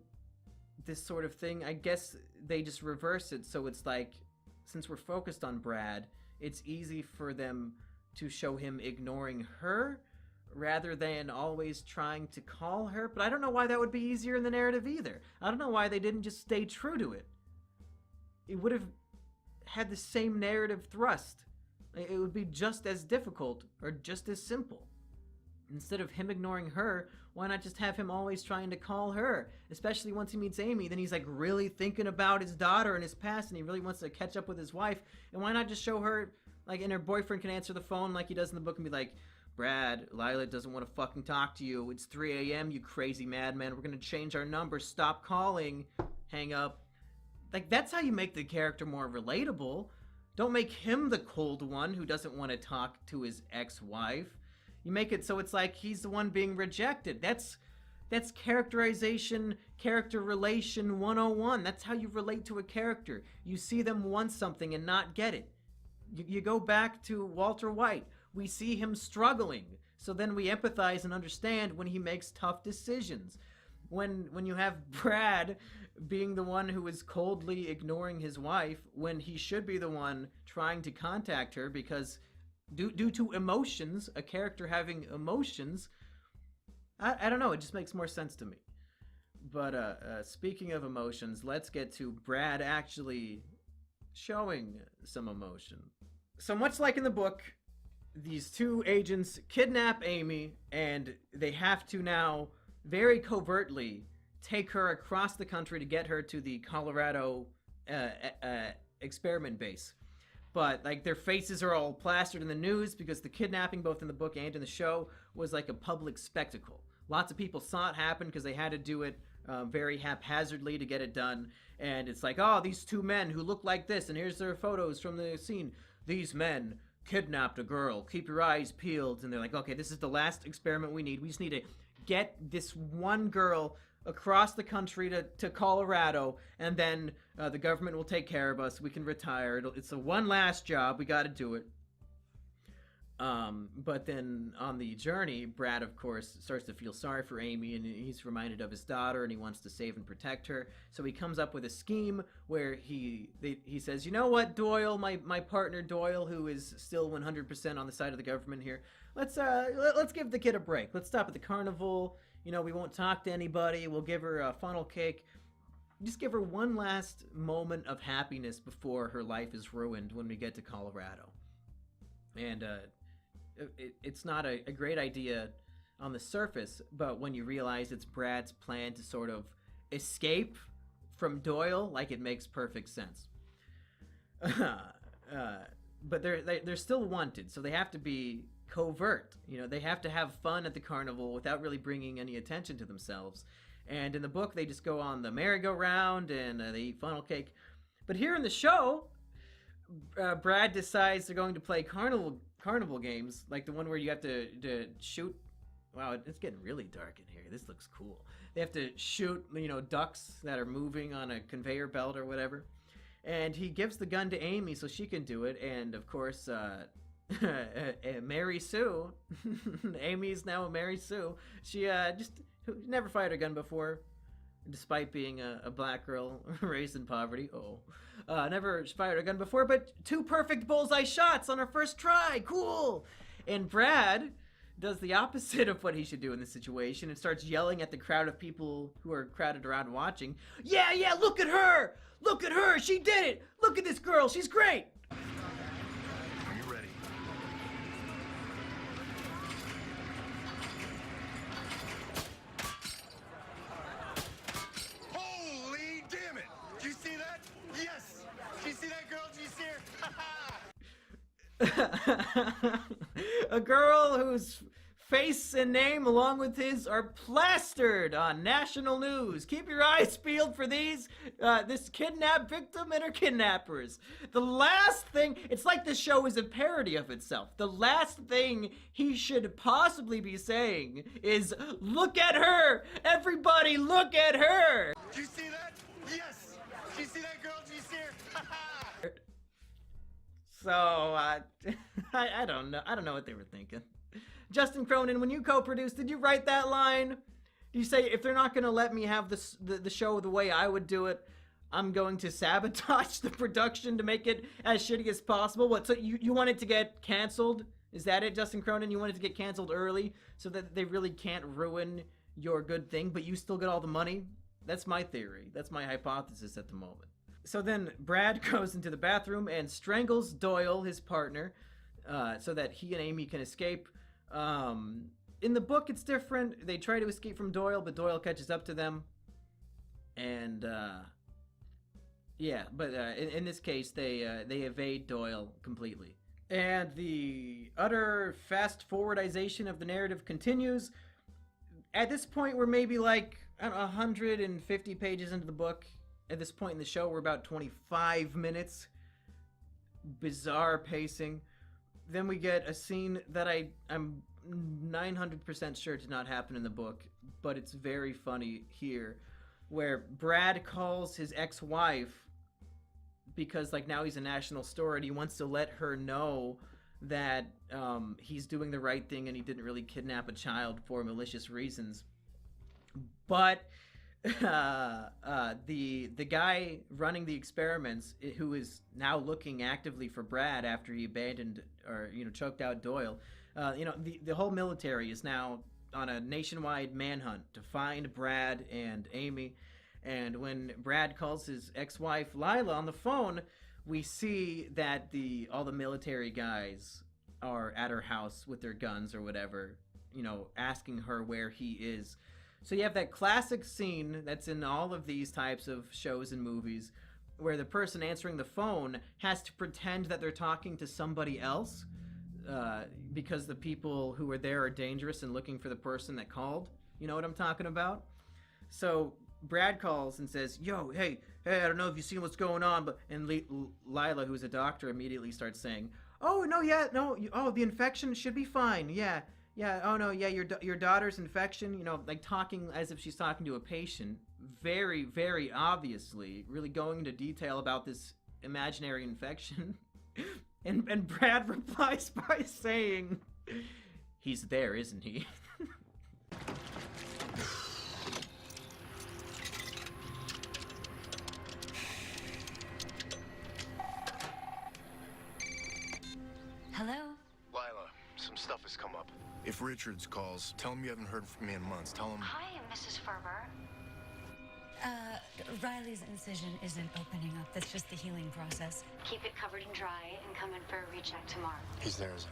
Speaker 1: this sort of thing, I guess they just reverse it. So it's like, since we're focused on Brad, it's easy for them to show him ignoring her rather than always trying to call her. But I don't know why that would be easier in the narrative either. I don't know why they didn't just stay true to it. It would have had the same narrative thrust. It would be just as difficult or just as simple. Instead of him ignoring her, why not just have him always trying to call her? Especially once he meets Amy, then he's like really thinking about his daughter and his past, and he really wants to catch up with his wife. And why not just show her, like, and her boyfriend can answer the phone like he does in the book and be like, Brad, Lila doesn't want to fucking talk to you. It's 3 a.m., you crazy madman. We're gonna change our number. Stop calling. Hang up. Like, that's how you make the character more relatable. Don't make him the cold one who doesn't want to talk to his ex-wife. You make it so it's like he's the one being rejected. That's characterization, character relation 101. That's how you relate to a character. You see them want something and not get it. You go back to Walter White. We see him struggling. So then we empathize and understand when he makes tough decisions. When you have Brad being the one who is coldly ignoring his wife when he should be the one trying to contact her because due to emotions, a character having emotions, I don't know, it just makes more sense to me. But speaking of emotions, let's get to Brad actually showing some emotion. So much like in the book, these two agents kidnap Amy, and they have to now very covertly take her across the country to get her to the Colorado experiment base. But, like, their faces are all plastered in the news because the kidnapping, both in the book and in the show, was like a public spectacle. Lots of people saw it happen because they had to do it very haphazardly to get it done. And it's like, oh, these two men who look like this, and here's their photos from the scene. These men kidnapped a girl. Keep your eyes peeled. And they're like, okay, this is the last experiment we need. We just need to get this one girl across the country to Colorado, and then the government will take care of us. We can retire. It's a one last job. We got to do it. But then on the journey, Brad, of course, starts to feel sorry for Amy, and he's reminded of his daughter, and he wants to save and protect her. So he comes up with a scheme where he says, you know what, Doyle, my partner Doyle, who is still 100% on the side of the government here, let's give the kid a break. Let's stop at the carnival. You know, we won't talk to anybody. We'll give her a funnel cake. Just give her one last moment of happiness before her life is ruined when we get to Colorado. And it's not a great idea on the surface, but when you realize it's Brad's plan to sort of escape from Doyle, like, it makes perfect sense. But they're still wanted, so they have to be covert. You know, they have to have fun at the carnival without really bringing any attention to themselves. And in the book, they just go on the merry-go-round and they eat funnel cake. But here in the show, Brad decides they're going to play carnival games, like the one where you have to shoot. Wow, it's getting really dark in here. This looks cool. They have to shoot, you know, ducks that are moving on a conveyor belt or whatever. And he gives the gun to Amy so she can do it. And of course, Mary Sue, Amy's now Mary Sue. She just never fired a gun before, despite being a black girl raised in poverty. Never fired a gun before, but 2 perfect bullseye shots on her first try. Cool. And Brad does the opposite of what he should do in this situation and starts yelling at the crowd of people who are crowded around watching. Yeah, look at her! Look at her! She did it! Look at this girl! She's great!
Speaker 7: Are you ready? Holy damn it! Did you see that? Yes! Did you see that girl? Did you see her?
Speaker 1: A girl whose face and name, along with his, are plastered on national news. Keep your eyes peeled for this kidnapped victim and her kidnappers. The last thing, it's like the show is a parody of itself. The last thing he should possibly be saying is, look at her! Everybody look at her!
Speaker 7: Did you see that? Yes! Did you see that girl? Did you see her?
Speaker 1: So, I don't know. I don't know what they were thinking. Justin Cronin, when you co-produced, did you write that line? Did you say, if they're not going to let me have the show the way I would do it, I'm going to sabotage the production to make it as shitty as possible? What, so you want it to get canceled? Is that it, Justin Cronin? You want it to get canceled early so that they really can't ruin your good thing, but you still get all the money? That's my theory. That's my hypothesis at the moment. So then Brad goes into the bathroom and strangles Doyle, his partner, so that he and Amy can escape. in the book, it's different. They try to escape from Doyle, but Doyle catches up to them. And, yeah, but in this case, they evade Doyle completely. And the utter fast-forwardization of the narrative continues. At this point, we're maybe like, I don't know, 150 pages into the book. At this point in the show, we're about 25 minutes. Bizarre pacing. Then we get a scene that I'm 900% sure did not happen in the book, but it's very funny here, where Brad calls his ex-wife because, like, now he's a national star and he wants to let her know that he's doing the right thing and he didn't really kidnap a child for malicious reasons. But the guy running the experiments, who is now looking actively for Brad after he abandoned or choked out Doyle, the whole military is now on a nationwide manhunt to find Brad and Amy. And when Brad calls his ex-wife Lila on the phone, we see that all the military guys are at her house with their guns or whatever, asking her where he is. So you have that classic scene that's in all of these types of shows and movies where the person answering the phone has to pretend that they're talking to somebody else because the people who are there are dangerous and looking for the person that called. You know what I'm talking about? So Brad calls and says, "Yo, hey, I don't know if you've seen what's going on," and Lila, who's a doctor, immediately starts saying, "Oh, no, yeah, no, the infection should be fine, yeah, oh, no, yeah, your daughter's infection," like talking as if she's talking to a patient, very, very obviously, really going into detail about this imaginary infection. and Brad replies by saying, "He's there, isn't he?"
Speaker 8: Hello?
Speaker 7: Lila, some stuff has come up. If Richards calls, tell him you haven't heard from me in months. Tell him...
Speaker 8: Hi, Mrs. Ferber. Riley's incision isn't opening up. That's just the healing process. Keep it covered and dry and come in for a recheck tomorrow.
Speaker 7: He's there, isn't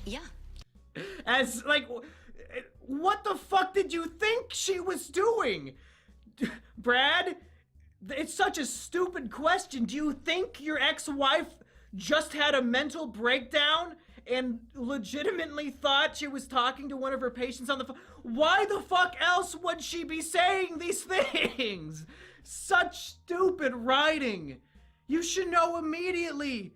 Speaker 7: he?
Speaker 8: Yeah.
Speaker 1: As, like, what the fuck did you think she was doing? Brad? It's such a stupid question. Do you think your ex-wife just had a mental breakdown and legitimately thought she was talking to one of her patients on the phone? Why the fuck else would she be saying these things? Such stupid writing. You should know immediately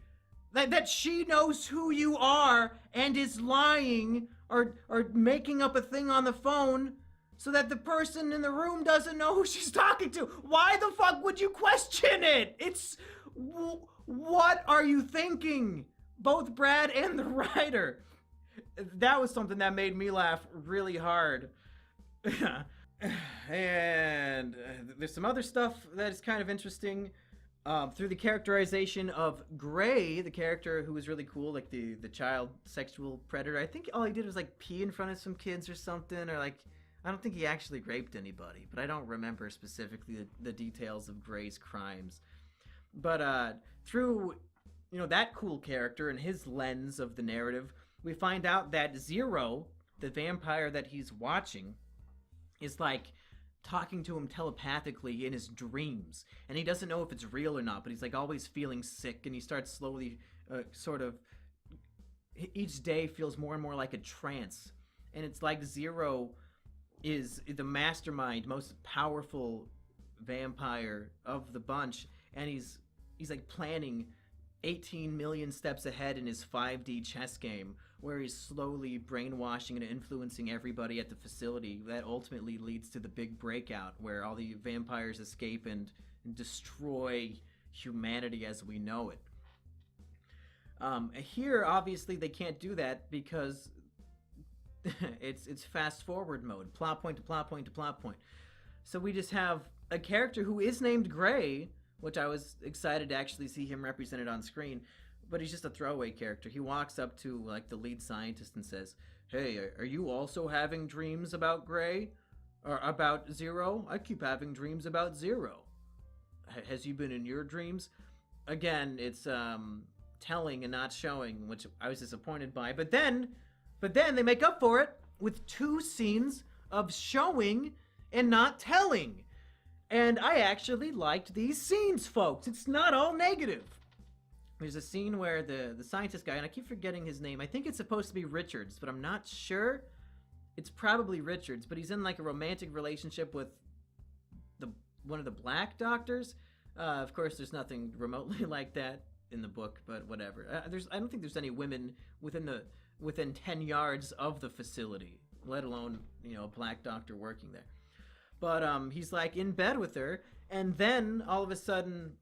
Speaker 1: that she knows who you are and is lying or making up a thing on the phone so that the person in the room doesn't know who she's talking to. Why the fuck would you question it? What are you thinking? Both Brad and the writer. That was something that made me laugh really hard. And there's some other stuff that is kind of interesting. Through the characterization of Gray, the character who was really cool, like the child sexual predator. I think all he did was like pee in front of some kids or something, or like, I don't think he actually raped anybody, but I don't remember specifically the details of Gray's crimes. But through that cool character and his lens of the narrative, we find out that Zero, the vampire that he's watching, is like talking to him telepathically in his dreams, and he doesn't know if it's real or not, but he's like always feeling sick, and he starts slowly each day feels more and more like a trance, and it's like Zero is the mastermind, most powerful vampire of the bunch, and he's like planning 18 million steps ahead in his 5D chess game, where he's slowly brainwashing and influencing everybody at the facility. That ultimately leads to the big breakout, where all the vampires escape and destroy humanity as we know it. Here, obviously, they can't do that because it's fast forward mode, plot point to plot point to plot point. So we just have a character who is named Gray, which I was excited to actually see him represented on screen, but he's just a throwaway character. He walks up to like the lead scientist and says, "Hey, are you also having dreams about Gray? Or about Zero? I keep having dreams about Zero. Has he been in your dreams?" Again, it's telling and not showing, which I was disappointed by. But then, But then they make up for it with 2 scenes of showing and not telling. And I actually liked these scenes, folks. It's not all negative. There's a scene where the scientist guy, and I keep forgetting his name. I think it's supposed to be Richards, but I'm not sure. It's probably Richards, but he's in like a romantic relationship with one of the black doctors. Of course, there's nothing remotely like that in the book, but whatever. I don't think there's any women within 10 yards of the facility, let alone, you know, a black doctor working there. But he's like in bed with her, and then all of a sudden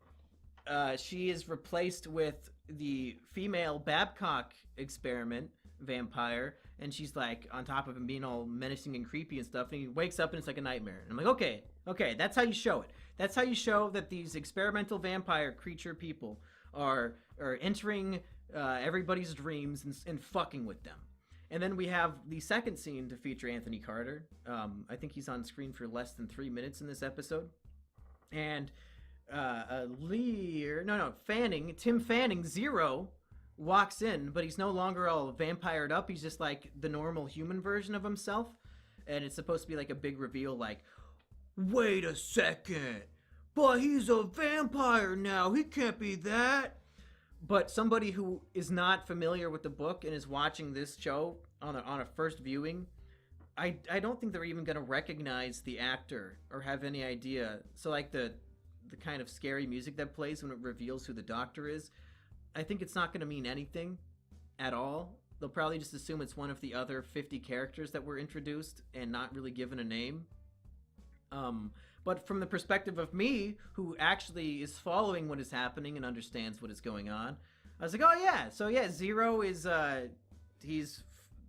Speaker 1: she is replaced with the female Babcock experiment vampire, and she's like on top of him being all menacing and creepy and stuff, and he wakes up and it's like a nightmare. And I'm like, okay, that's how you show it. That's how you show that these experimental vampire creature people are entering everybody's dreams and fucking with them. And then we have the second scene to feature Anthony Carter. I think he's on screen for less than 3 minutes in this episode. And Tim Fanning, Zero, walks in, but he's no longer all vampired up. He's just like the normal human version of himself. And it's supposed to be like a big reveal, like, wait a second, but he's a vampire now. He can't be that. But somebody who is not familiar with the book and is watching this show on a first viewing, I don't think they're even going to recognize the actor or have any idea. So like the kind of scary music that plays when it reveals who the doctor is, I think it's not going to mean anything at all. They'll probably just assume it's one of the other 50 characters that were introduced and not really given a name. But from the perspective of me, who actually is following what is happening and understands what is going on, I was like, oh yeah, so yeah, Zero is, he's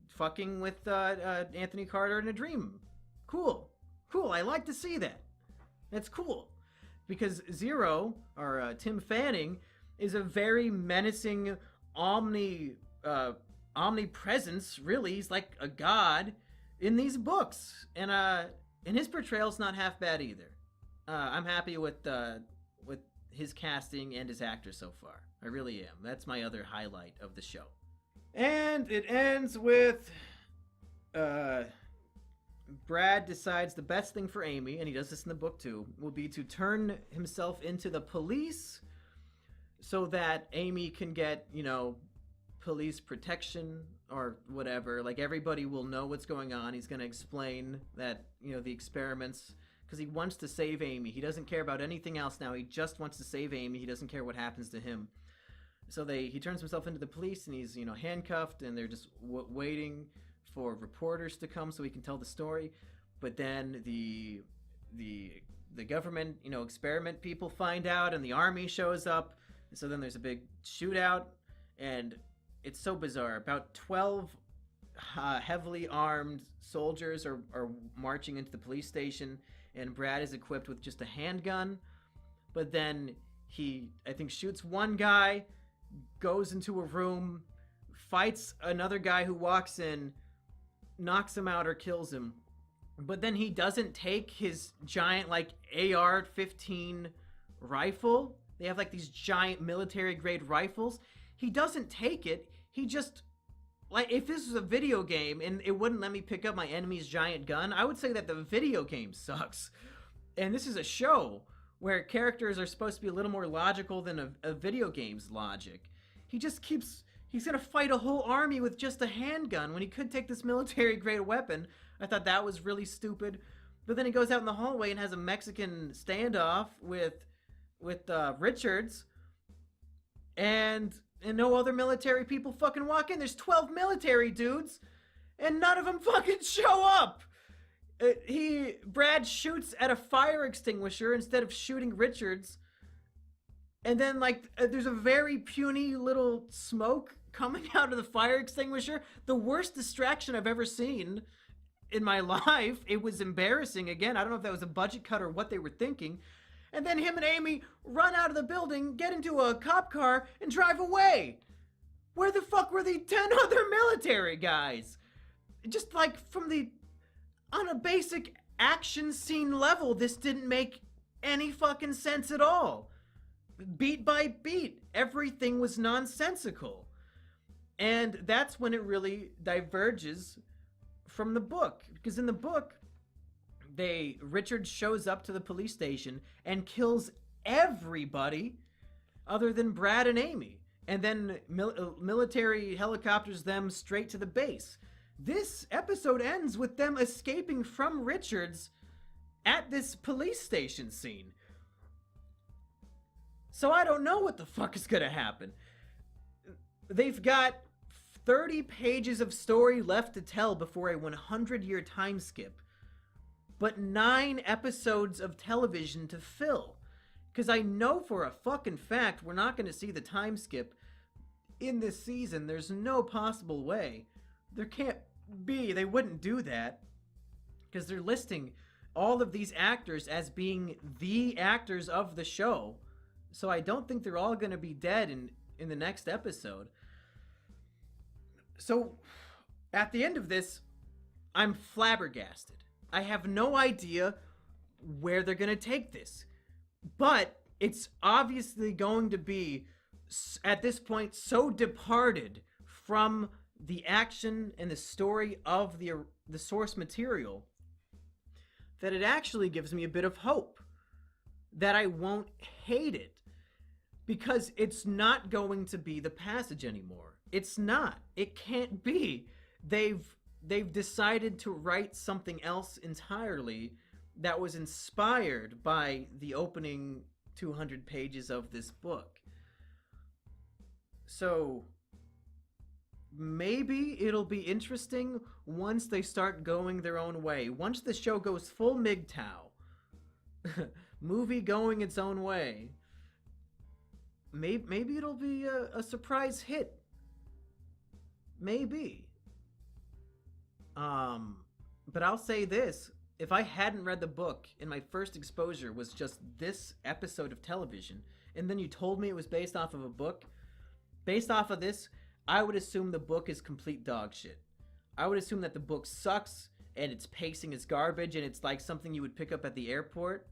Speaker 1: fucking with Anthony Carter in a dream. Cool, I like to see that. That's cool. Because Zero, or Tim Fanning, is a very menacing omnipresence, really. He's like a god in these books. And his portrayal's not half bad either. I'm happy with his casting and his actor so far. I really am. That's my other highlight of the show. And it ends with Brad decides the best thing for Amy, and he does this in the book too, will be to turn himself into the police so that Amy can get, you know, police protection or whatever. Like, everybody will know what's going on. He's going to explain that, you know, the experiments, because he wants to save Amy. He doesn't care about anything else now. He just wants to save Amy. He doesn't care what happens to him. So he turns himself into the police, and he's, you know, handcuffed, and they're just waiting for reporters to come so he can tell the story. But then the government, you know, experiment people find out, and the army shows up. So then there's a big shootout, and it's so bizarre. About 12 heavily armed soldiers are marching into the police station, and Brad is equipped with just a handgun. But then he, I think, shoots one guy, goes into a room, fights another guy who walks in, knocks him out or kills him. But then he doesn't take his giant, like, AR-15 rifle. They have, like, these giant military-grade rifles. He doesn't take it. He just, like, if this was a video game and it wouldn't let me pick up my enemy's giant gun, I would say that the video game sucks. And this is a show where characters are supposed to be a little more logical than a video game's logic. He's gonna fight a whole army with just a handgun when he could take this military-grade weapon. I thought that was really stupid. But then he goes out in the hallway and has a Mexican standoff with Richards, and no other military people fucking walk in. There's 12 military dudes, and none of them fucking show up. Brad shoots at a fire extinguisher instead of shooting Richards. And then, like, there's a very puny little smoke coming out of the fire extinguisher. The worst distraction I've ever seen in my life. It was embarrassing. Again, I don't know if that was a budget cut or what they were thinking. And then him and Amy run out of the building, get into a cop car, and drive away. Where the fuck were the 10 other military guys? Just like on a basic action scene level, this didn't make any fucking sense at all. Beat by beat, everything was nonsensical. And that's when it really diverges from the book. Because in the book, Richard shows up to the police station and kills everybody other than Brad and Amy. And then military helicopters them straight to the base. This episode ends with them escaping from Richards at this police station scene. So I don't know what the fuck is gonna happen. They've got 30 pages of story left to tell before a 100-year time skip, but 9 episodes of television to fill. Because I know for a fucking fact we're not gonna see the time skip in this season. There's no possible way. There can't be. They wouldn't do that. Because they're listing all of these actors as being the actors of the show. So I don't think they're all going to be dead in the next episode. So at the end of this, I'm flabbergasted. I have no idea where they're going to take this. But it's obviously going to be, at this point, so departed from the action and the story of the source material that it actually gives me a bit of hope that I won't hate it, because it's not going to be The Passage anymore. It's not. It can't be. They've decided to write something else entirely that was inspired by the opening 200 pages of this book. So maybe it'll be interesting once they start going their own way. Once the show goes full MGTOW, movie going its own way, maybe it'll be a surprise hit. Maybe. But I'll say this. If I hadn't read the book and my first exposure was just this episode of television, and then you told me it was based off of a book, based off of this, I would assume the book is complete dog shit. I would assume that the book sucks and its pacing is garbage and it's like something you would pick up at the airport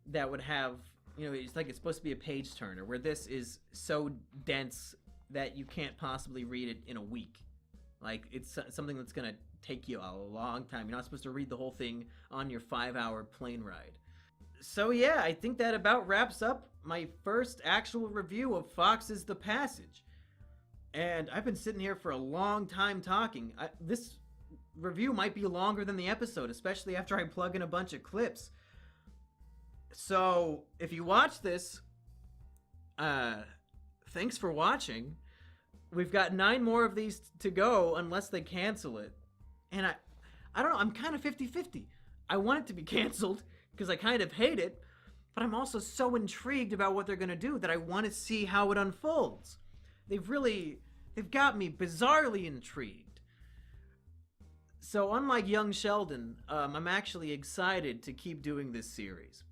Speaker 1: that would have, you know, it's like it's supposed to be a page turner, where this is so dense that you can't possibly read it in a week. Like, it's something that's gonna take you a long time. You're not supposed to read the whole thing on your 5-hour plane ride. So yeah, I think that about wraps up my first actual review of Fox's The Passage. And I've been sitting here for a long time talking. This review might be longer than the episode, especially after I plug in a bunch of clips. So if you watch this, thanks for watching. We've got 9 more of these to go unless they cancel it. And I don't know, I'm kind of 50-50. I want it to be canceled because I kind of hate it, but I'm also so intrigued about what they're going to do that I want to see how it unfolds. They've got me bizarrely intrigued. So unlike young Sheldon, I'm actually excited to keep doing this series.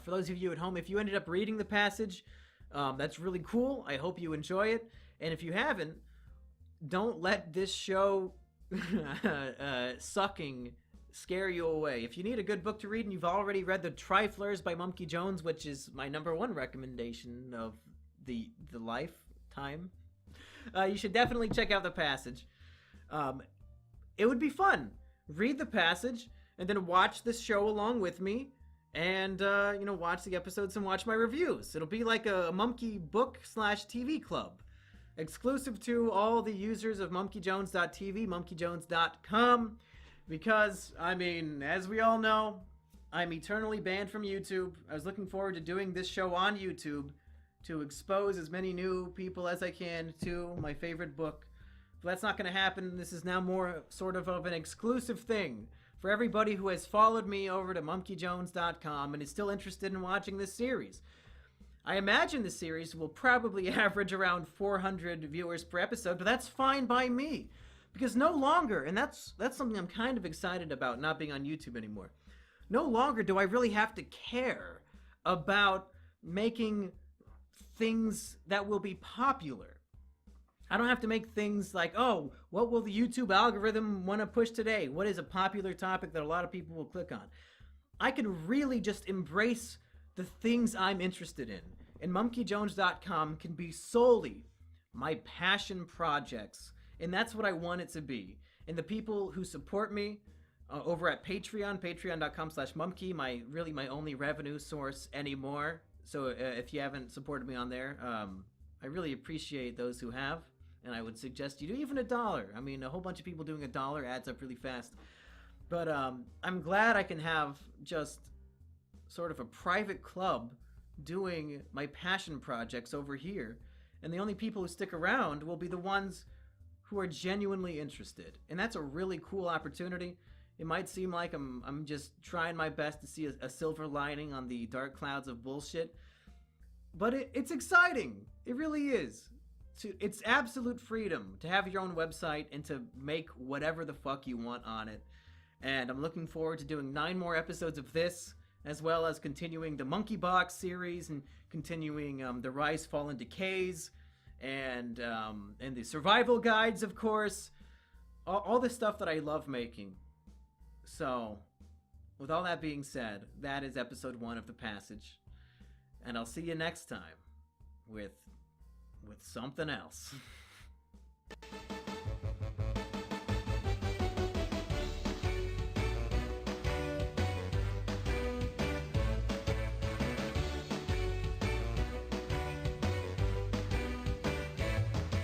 Speaker 1: For those of you at home, if you ended up reading The Passage, that's really cool. I hope you enjoy it. And if you haven't, don't let this show sucking scare you away. If you need a good book to read and you've already read The Triflers by Mumkey Jones, which is my #1 recommendation of the lifetime, you should definitely check out The Passage. It would be fun. Read The Passage and then watch this show along with me, and watch the episodes and watch my reviews. It'll be like a Mumkey book/TV club, exclusive to all the users of monkeyjones.tv, monkeyjones.com, because, I mean, as we all know, I'm eternally banned from YouTube. I was looking forward to doing this show on YouTube to expose as many new people as I can to my favorite book. But that's not going to happen. This is now more sort of an exclusive thing for everybody who has followed me over to monkeyjones.com and is still interested in watching this series. I imagine the series will probably average around 400 viewers per episode, but that's fine by me. Because no longer, and that's something I'm kind of excited about, not being on YouTube anymore. No longer do I really have to care about making things that will be popular. I don't have to make things like, oh, what will the YouTube algorithm want to push today? What is a popular topic that a lot of people will click on? I can really just embrace the things I'm interested in. And monkeyjones.com can be solely my passion projects. And that's what I want it to be. And the people who support me over at Patreon, patreon.com/Mumkey, my only revenue source anymore. So if you haven't supported me on there, I really appreciate those who have. And I would suggest you do even $1. I mean, a whole bunch of people doing $1 adds up really fast. But I'm glad I can have just sort of a private club doing my passion projects over here. And the only people who stick around will be the ones who are genuinely interested. And that's a really cool opportunity. It might seem like I'm just trying my best to see a silver lining on the dark clouds of bullshit. But it's exciting. It really is. It's absolute freedom to have your own website and to make whatever the fuck you want on it. And I'm looking forward to doing 9 more episodes of this, as well as continuing the Monkey Box series and continuing the Rise, Fall, and Decays, and the survival guides, of course. All the stuff that I love making. So, with all that being said, that is episode 1 of The Passage. And I'll see you next time with something else.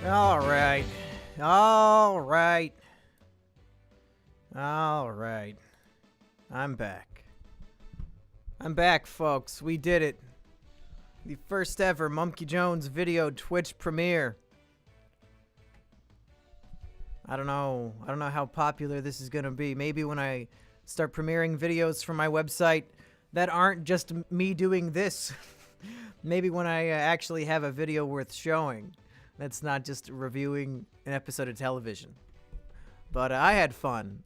Speaker 1: All right. I'm back, folks. We did it. The first ever Mumkey Jones video Twitch premiere. I don't know how popular this is gonna be. Maybe when I start premiering videos from my website that aren't just me doing this. Maybe when I actually have a video worth showing. That's not just reviewing an episode of television. But I had fun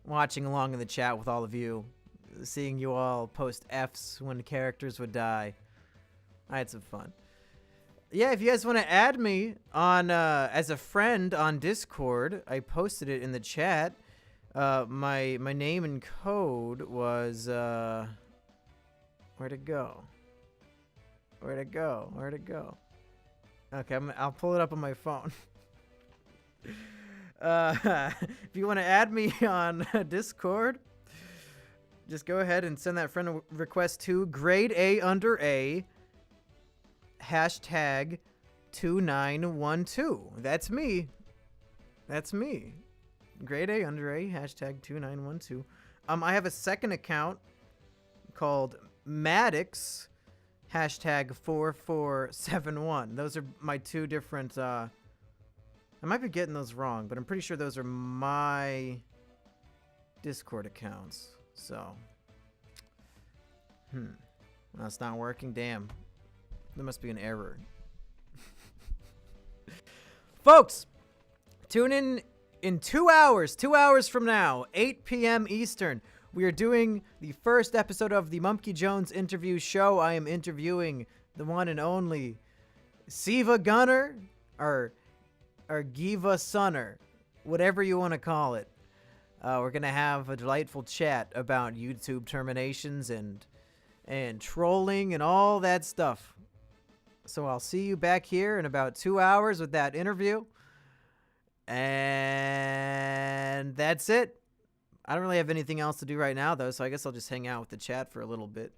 Speaker 1: watching along in the chat with all of you, seeing you all post Fs when characters would die. I had some fun. Yeah, if you guys want to add me on as a friend on Discord, I posted it in the chat. My name and code was where'd it go? Okay, I'll pull it up on my phone. If you want to add me on Discord, just go ahead and send that friend request to grade A under A hashtag 2912. That's me. Grade A under A hashtag 2912. I have a second account called Maddox hashtag 4471. Those are my 2 different I might be getting those wrong, but I'm pretty sure those are my Discord accounts. So that's not working. Damn, there must be an error. Folks, tune in 2 hours from now, 8 p.m. Eastern. We are doing the first episode of the Mumkey Jones interview show. I am interviewing the one and only Siva Gunner, or Giva Sunner, whatever you want to call it. We're going to have a delightful chat about YouTube terminations and trolling and all that stuff. So I'll see you back here in about 2 hours with that interview. And that's it. I don't really have anything else to do right now, though, so I guess I'll just hang out with the chat for a little bit.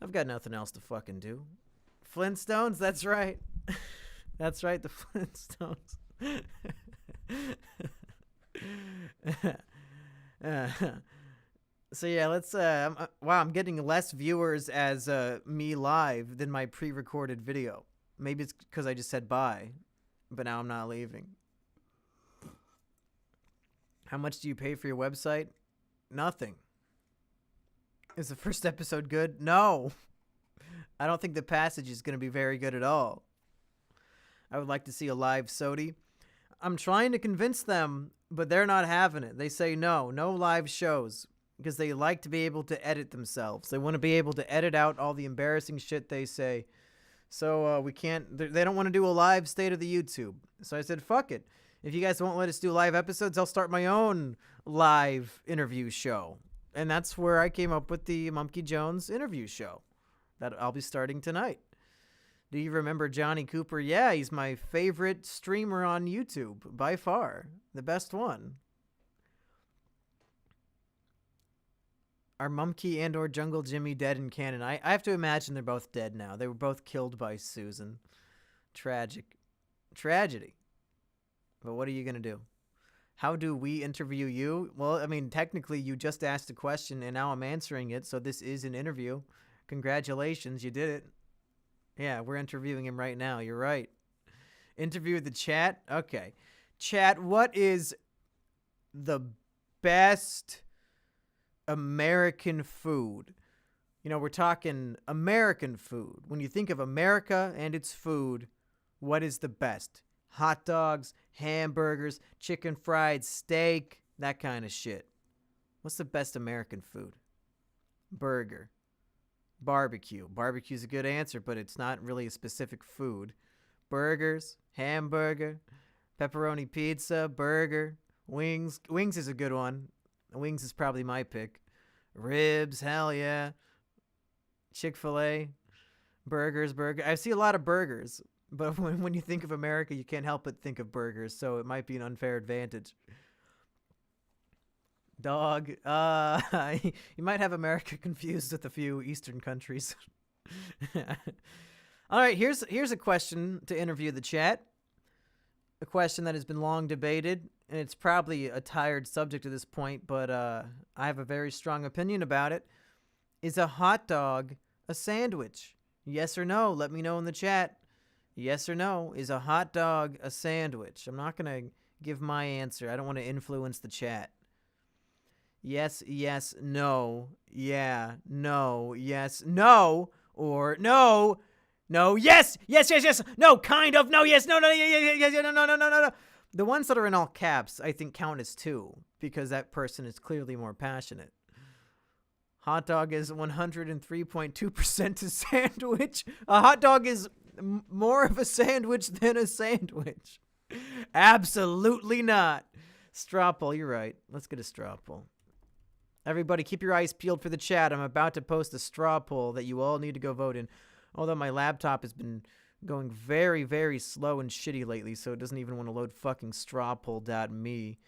Speaker 1: I've got nothing else to fucking do. Flintstones? That's right. That's right, the Flintstones. So yeah, let's wow, I'm getting less viewers as me live than my pre-recorded video. Maybe it's because I just said bye, but now I'm not leaving. How much do you pay for your website? Nothing. Is the first episode good? No. I don't think The Passage is going to be very good at all. I would like to see a live Sodi. I'm trying to convince them, but they're not having it. They say no live shows, because they like to be able to edit themselves. They want to be able to edit out all the embarrassing shit they say. So we can't, they don't want to do a live state of the YouTube. So I said, fuck it. If you guys won't let us do live episodes, I'll start my own live interview show. And that's where I came up with the Mumkey Jones interview show that I'll be starting tonight. Do you remember Johnny Cooper? Yeah, he's my favorite streamer on YouTube, by far. The best one. Are Mumkey and or Jungle Jimmy dead in canon? I have to imagine they're both dead now. They were both killed by Susan. Tragic. Tragedy. But what are you going to do? How do we interview you? Well, I mean, technically you just asked a question and now I'm answering it, so this is an interview. Congratulations, you did it. Yeah, we're interviewing him right now. You're right. Interview the chat? Okay. Chat, what is the best American food? You know, we're talking American food. When you think of America and its food, what is the best? Hot dogs, hamburgers, chicken fried steak, that kind of shit. What's the best American food? Burger. Barbecue. Barbecue's a good answer, but it's not really a specific food. Burgers, hamburger, pepperoni pizza, burger, wings. Wings is a good one. Wings is probably my pick. Ribs, hell yeah. Chick-fil-A, burgers. I see a lot of burgers, but when you think of America, you can't help but think of burgers, so it might be an unfair advantage. Dog. You might have America confused with a few Eastern countries. All right, here's a question to interview the chat. A question that has been long debated, and it's probably a tired subject at this point, but I have a very strong opinion about it. Is a hot dog a sandwich? Yes or no? Let me know in the chat. Yes or no? Is a hot dog a sandwich? I'm not going to give my answer. I don't want to influence the chat. Yes, yes, no, yeah, no, yes, no, or no, no, yes, yes, yes, yes, no, kind of, no, yes, no, no, yes, yes, no, no, no, no, no. The ones that are in all caps, I think, count as two, because that person is clearly more passionate. Hot dog is 103.2% a sandwich. A hot dog is more of a sandwich than a sandwich. Absolutely not. Straw poll, you're right. Let's get a straw poll. Everybody, keep your eyes peeled for the chat. I'm about to post a straw poll that you all need to go vote in. Although my laptop has been going very, very slow and shitty lately, so it doesn't even want to load fucking strawpoll.me.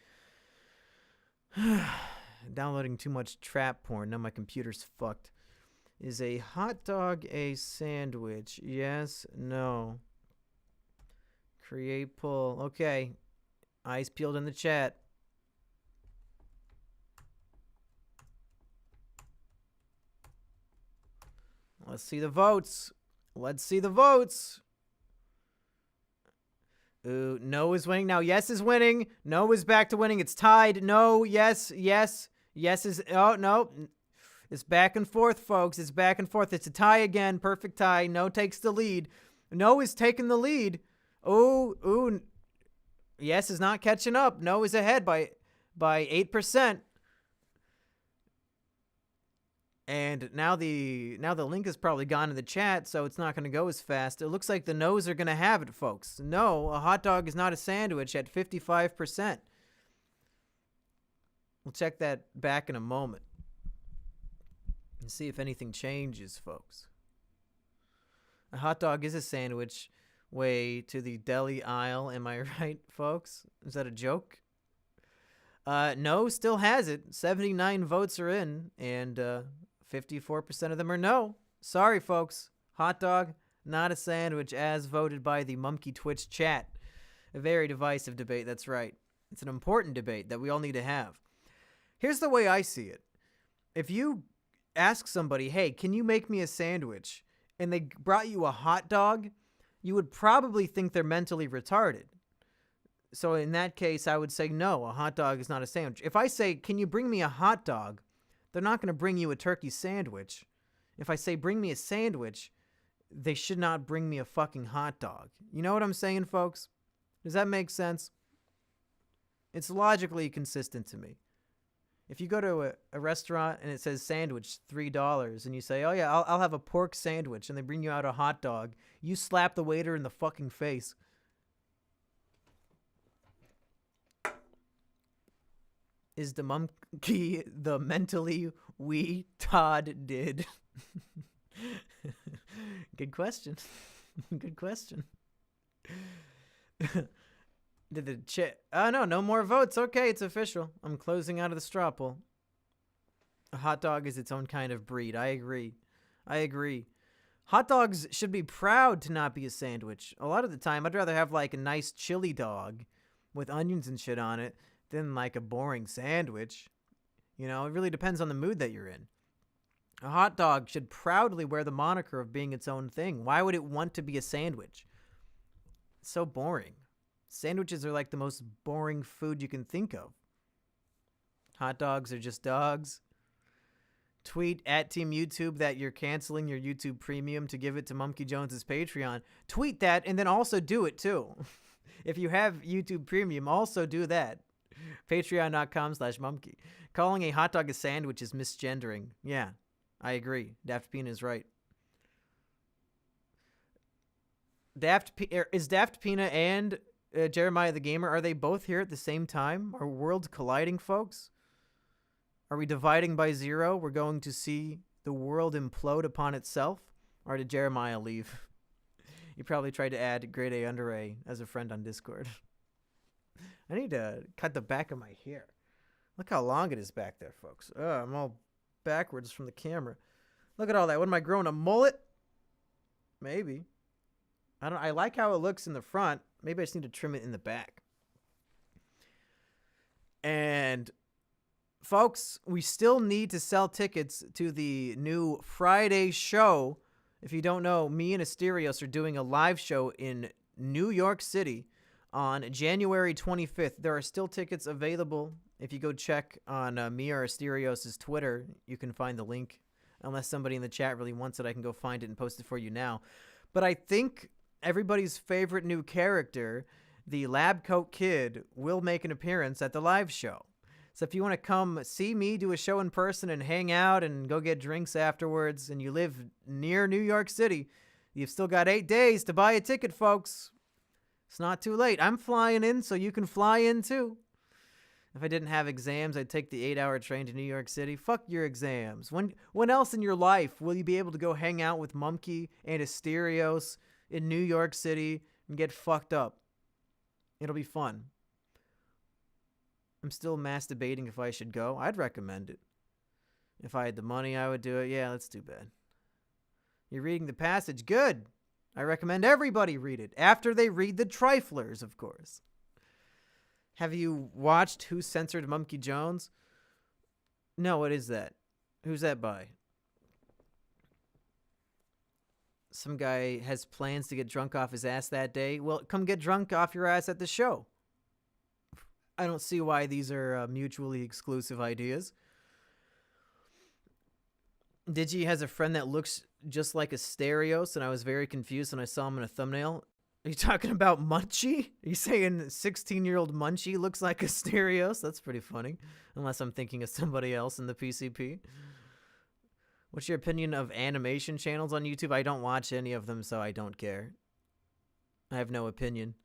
Speaker 1: Downloading too much trap porn. Now my computer's fucked. Is a hot dog a sandwich? Yes, no. Create poll. Okay. Eyes peeled in the chat. Let's see the votes. Let's see the votes. Ooh, no is winning now. Yes is winning. No is back to winning. It's tied. No, yes, yes. Yes is... Oh, no. It's back and forth, folks. It's back and forth. It's a tie again. Perfect tie. No takes the lead. No is taking the lead. Ooh. Yes is not catching up. No is ahead by 8%. And now the link has probably gone to the chat, so it's not going to go as fast. It looks like the no's are going to have it, folks. No, a hot dog is not a sandwich at 55%. We'll check that back in a moment and see if anything changes, folks. A hot dog is a sandwich. Way to the deli aisle. Am I right, folks? Is that a joke? No still has it. 79 votes are in, and 54% of them are no. Sorry, folks. Hot dog, not a sandwich, as voted by the Mumkey Twitch chat. A very divisive debate, that's right. It's an important debate that we all need to have. Here's the way I see it. If you ask somebody, hey, can you make me a sandwich? And they brought you a hot dog, you would probably think they're mentally retarded. So in that case, I would say, no, a hot dog is not a sandwich. If I say, can you bring me a hot dog? They're not going to bring you a turkey sandwich. If I say, bring me a sandwich, they should not bring me a fucking hot dog. You know what I'm saying, folks? Does that make sense? It's logically consistent to me. If you go to a restaurant and it says sandwich, $3, and you say, oh yeah, I'll have a pork sandwich, and they bring you out a hot dog, you slap the waiter in the fucking face. Is the Mumkey the mentally we Todd did? Good question. Good question. Did the chat? Oh no more votes. Okay, it's official. I'm closing out of the straw poll. A hot dog is its own kind of breed. I agree. Hot dogs should be proud to not be a sandwich. A lot of the time, I'd rather have like a nice chili dog with onions and shit on it than like a boring sandwich. You know, it really depends on the mood that you're in. A hot dog should proudly wear the moniker of being its own thing. Why would it want to be a sandwich? It's so boring. Sandwiches are like the most boring food you can think of. Hot dogs are just dogs. Tweet at Team YouTube that you're canceling your YouTube Premium to give it to Mumkey Jones's Patreon. Tweet that and then also do it too. If you have YouTube Premium, also do that. Patreon.com/Mumkey. Calling a hot dog a sandwich is misgendering. Yeah, I agree. Daft Pina is right. Is Daft Pina and Jeremiah the Gamer, are they both here at the same time? Are worlds colliding, folks? Are we dividing by zero? We're going to see the world implode upon itself? Or did Jeremiah leave? He probably tried to add grade A under A as a friend on Discord. I need to cut the back of my hair. Look how long it is back there, folks. I'm all backwards from the camera. Look at all that. What am I growing, a mullet? Maybe. I like how it looks in the front. Maybe I just need to trim it in the back. And folks, we still need to sell tickets to the new Friday show. If you don't know, me and Asterios are doing a live show in New York City on January 25th. There are still tickets available. If you go check on me or Asterios' Twitter, you can find the link. Unless somebody in the chat really wants it, I can go find it and post it for you now. But I think everybody's favorite new character, the Lab Coat Kid, will make an appearance at the live show. So if you want to come see me do a show in person and hang out and go get drinks afterwards, and you live near New York City, you've still got 8 days to buy a ticket, folks. It's not too late. I'm flying in, so you can fly in too. If I didn't have exams, I'd take the 8-hour train to New York City. Fuck your exams. When else in your life will you be able to go hang out with Mumkey and Asterios in New York City and get fucked up? It'll be fun. I'm still masturbating if I should go. I'd recommend it. If I had the money, I would do it. Yeah, that's too bad. You're reading The Passage. Good. I recommend everybody read it. After they read The Triflers, of course. Have you watched Who Censored Mumkey Jones? No, what is that? Who's that by? Some guy has plans to get drunk off his ass that day. Well, come get drunk off your ass at the show. I don't see why these are mutually exclusive ideas. Digi has a friend that looks just like Asterios, and I was very confused when I saw him in a thumbnail. Are you talking about Munchie? Are you saying 16-year-old Munchie looks like Asterios? That's pretty funny. Unless I'm thinking of somebody else in the PCP. What's your opinion of animation channels on YouTube? I don't watch any of them, so I don't care. I have no opinion.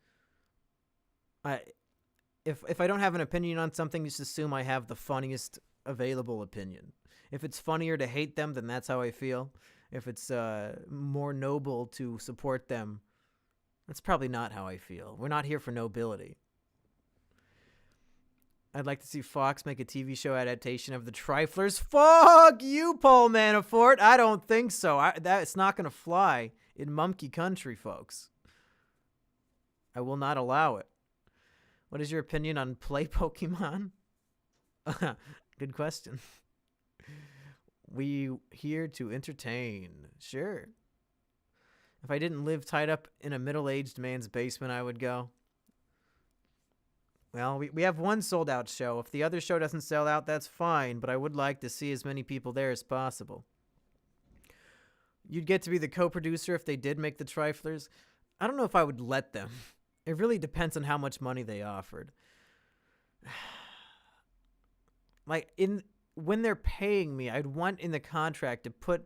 Speaker 1: If I don't have an opinion on something, just assume I have the funniest available opinion. If it's funnier to hate them, then that's how I feel. If it's more noble to support them, that's probably not how I feel. We're not here for nobility. I'd like to see Fox make a TV show adaptation of The Triflers. Fuck you, Paul Manafort. I don't think so. That's not going to fly in Mumkey country, folks. I will not allow it. What is your opinion on Play Pokemon? Good question. We here to entertain. Sure. If I didn't live tied up in a middle-aged man's basement, I would go. Well, we have one sold-out show. If the other show doesn't sell out, that's fine, but I would like to see as many people there as possible. You'd get to be the co-producer if they did make The Triflers. I don't know if I would let them. It really depends on how much money they offered. When they're paying me, I'd want in the contract to put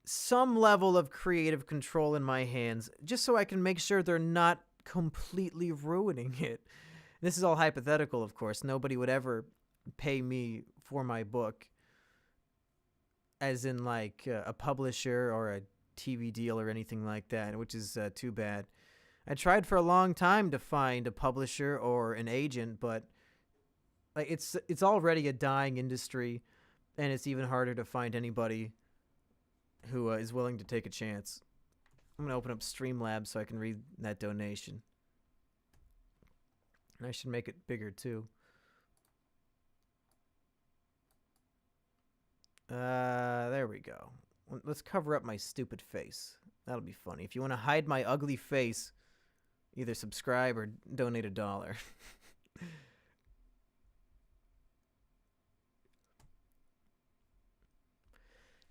Speaker 1: some level of creative control in my hands, just so I can make sure they're not completely ruining it. This is all hypothetical, of course. Nobody would ever pay me for my book, as in like a publisher or a TV deal or anything like that, which is too bad. I tried for a long time to find a publisher or an agent, but like it's already a dying industry, and it's even harder to find anybody who is willing to take a chance. I'm gonna open up Streamlabs so I can read that donation. And I should make it bigger too. There we go. Let's cover up my stupid face. That'll be funny. If you want to hide my ugly face, either subscribe or donate $1.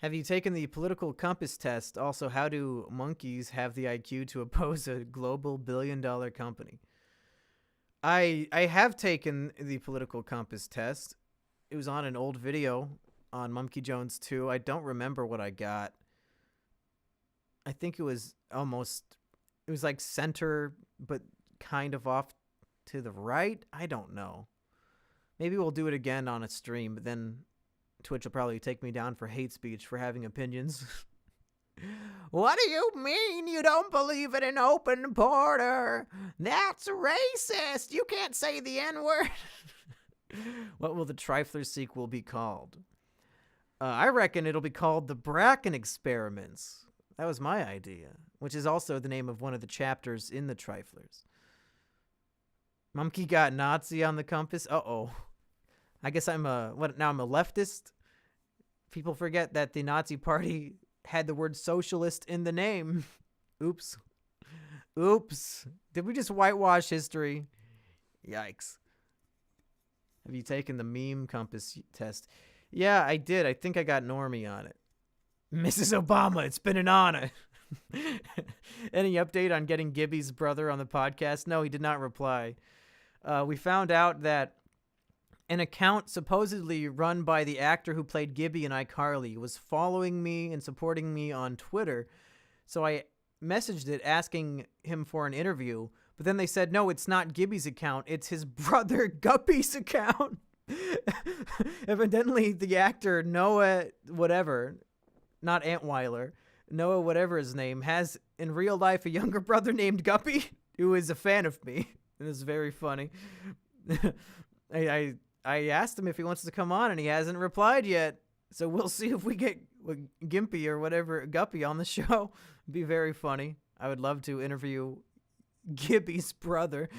Speaker 1: Have you taken the political compass test? Also, how do monkeys have the IQ to oppose a global billion-dollar company? I have taken the political compass test. It was on an old video on Mumkey Jones 2. I don't remember what I got. I think it was like center, but kind of off to the right. I don't know. Maybe we'll do it again on a stream, but then Twitch will probably take me down for hate speech for having opinions. What do you mean you don't believe in an open border? That's racist. You can't say the N-word. What will the Trifler sequel be called? I reckon it'll be called The Bracken Experiments. That was my idea, which is also the name of one of the chapters in the Triflers. Mumkey got Nazi on the compass. Uh-oh. I guess I'm a leftist? People forget that the Nazi party had the word socialist in the name. Oops. Oops. Did we just whitewash history? Yikes. Have you taken the meme compass test? Yeah, I did. I think I got Normie on it. Mrs. Obama, it's been an honor. Any update on getting Gibby's brother on the podcast? No, he did not reply. We found out that an account supposedly run by the actor who played Gibby in iCarly was following me and supporting me on Twitter. So I messaged it asking him for an interview. But then they said, no, it's not Gibby's account. It's his brother Guppy's account. Evidently, the actor Noah whatever, not Antweiler, Noah whatever his name, has in real life a younger brother named Guppy who is a fan of me. And it's very funny. I asked him if he wants to come on, and he hasn't replied yet. So we'll see if we get Gimpy or whatever, Guppy on the show. It'd be very funny. I would love to interview Gibby's brother.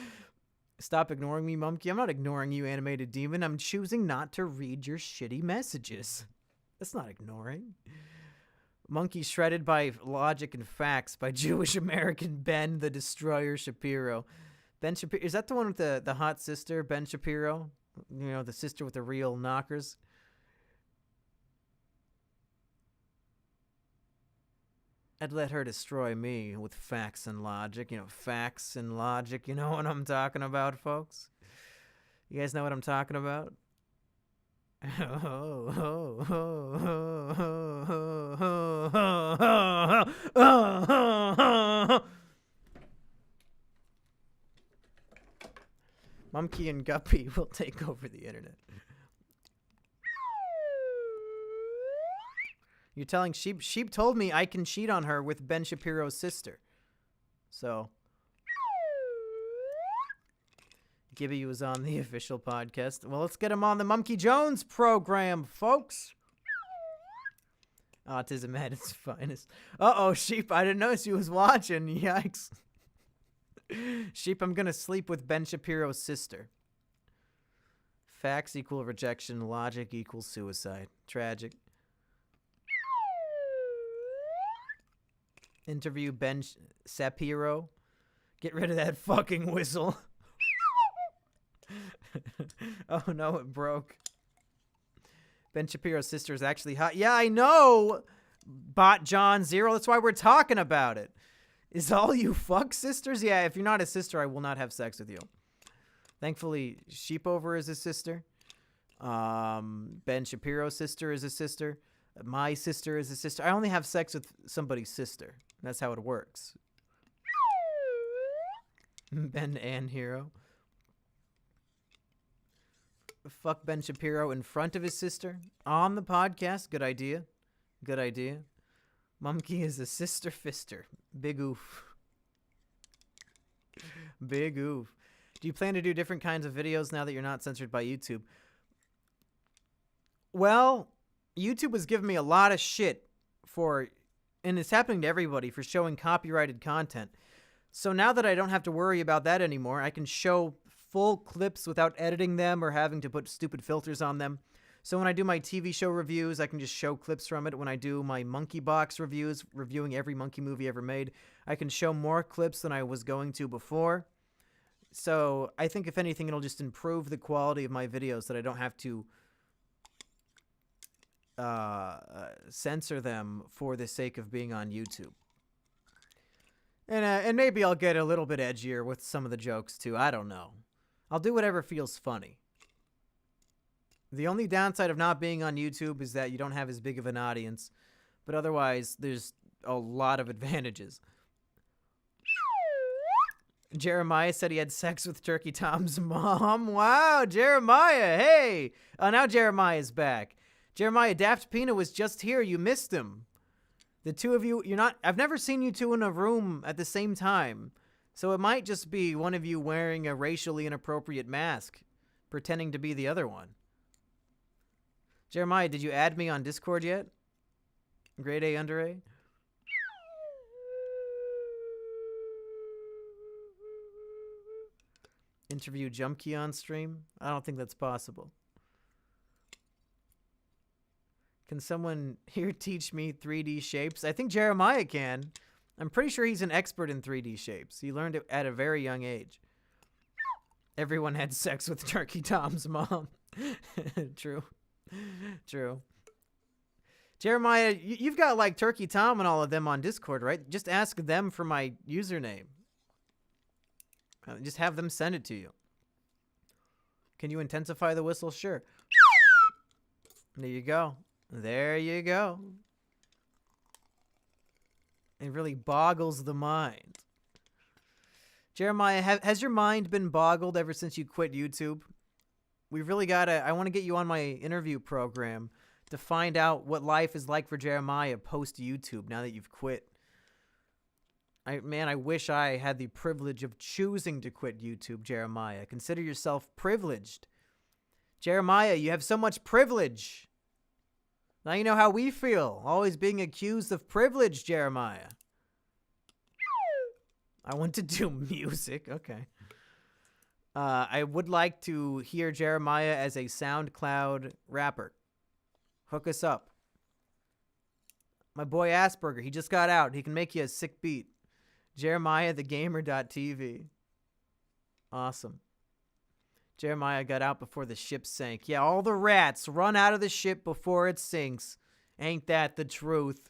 Speaker 1: Stop ignoring me, Mumkey. I'm not ignoring you, animated demon. I'm choosing not to read your shitty messages. That's not ignoring. Monkey shredded by logic and facts by Jewish American Ben the Destroyer Shapiro. Ben Shapiro, is that the one with the hot sister, Ben Shapiro? You know, the sister with the real knockers? I'd let her destroy me with facts and logic. You know, facts and logic. You know what I'm talking about, folks? You guys know what I'm talking about? Mumkey and Guppy will take over the internet. You're telling Sheep? Sheep told me I can cheat on her with Ben Shapiro's sister. So, Gibby was on the official podcast. Well, let's get him on the Mumkey Jones program, folks. Autism at its finest. Uh-oh, Sheep, I didn't notice you was watching. Yikes. Sheep, I'm gonna sleep with Ben Shapiro's sister. Facts equal rejection. Logic equals suicide. Tragic. Interview Ben Shapiro. Get rid of that fucking whistle. Oh no, it broke. Ben Shapiro's sister is actually hot. Yeah, I know. Bot John Zero. That's why we're talking about it. Is all you fuck sisters? Yeah, if you're not a sister, I will not have sex with you. Thankfully, Sheepover is a sister. Ben Shapiro's sister is a sister. My sister is a sister. I only have sex with somebody's sister. That's how it works. Ben and Hero. Fuck Ben Shapiro in front of his sister on the podcast. Good idea. Good idea. Mumkey is a sister fister. Big oof. Big oof. Do you plan to do different kinds of videos now that you're not censored by YouTube? Well, YouTube was giving me a lot of shit for, and it's happening to everybody, for showing copyrighted content. So now that I don't have to worry about that anymore, I can show full clips without editing them or having to put stupid filters on them. So when I do my TV show reviews, I can just show clips from it. When I do my Monkey Box reviews, reviewing every monkey movie ever made, I can show more clips than I was going to before. So I think if anything, it'll just improve the quality of my videos, that I don't have to censor them for the sake of being on YouTube. And maybe I'll get a little bit edgier with some of the jokes too. I don't know. I'll do whatever feels funny. The only downside of not being on YouTube is that you don't have as big of an audience. But otherwise, there's a lot of advantages. Jeremiah said he had sex with Turkey Tom's mom. Wow, Jeremiah, hey! Now Jeremiah's back. Jeremiah, Daft Pina was just here. You missed him. The two of you, I've never seen you two in a room at the same time. So it might just be one of you wearing a racially inappropriate mask, pretending to be the other one. Jeremiah, did you add me on Discord yet? Grade A, under A? Interview Jumpkey on stream? I don't think that's possible. Can someone here teach me 3D shapes? I think Jeremiah can. I'm pretty sure he's an expert in 3D shapes. He learned it at a very young age. Everyone had sex with Turkey Tom's mom. True. True. Jeremiah, you've got like Turkey Tom and all of them on Discord, right? Just ask them for my username. Just have them send it to you. Can you intensify the whistle? Sure. There you go. There you go. It really boggles the mind. Jeremiah, has your mind been boggled ever since you quit YouTube? We really gotta, I want to get you on my interview program to find out what life is like for Jeremiah post YouTube now that you've quit. Man, I wish I had the privilege of choosing to quit YouTube, Jeremiah. Consider yourself privileged. Jeremiah, you have so much privilege. Now you know how we feel, always being accused of privilege, Jeremiah. I want to do music. Okay. I would like to hear Jeremiah as a SoundCloud rapper. Hook us up. My boy Asperger, he just got out. He can make you a sick beat. JeremiahTheGamer.tv. Awesome. Jeremiah got out before the ship sank. Yeah, all the rats run out of the ship before it sinks. Ain't that the truth?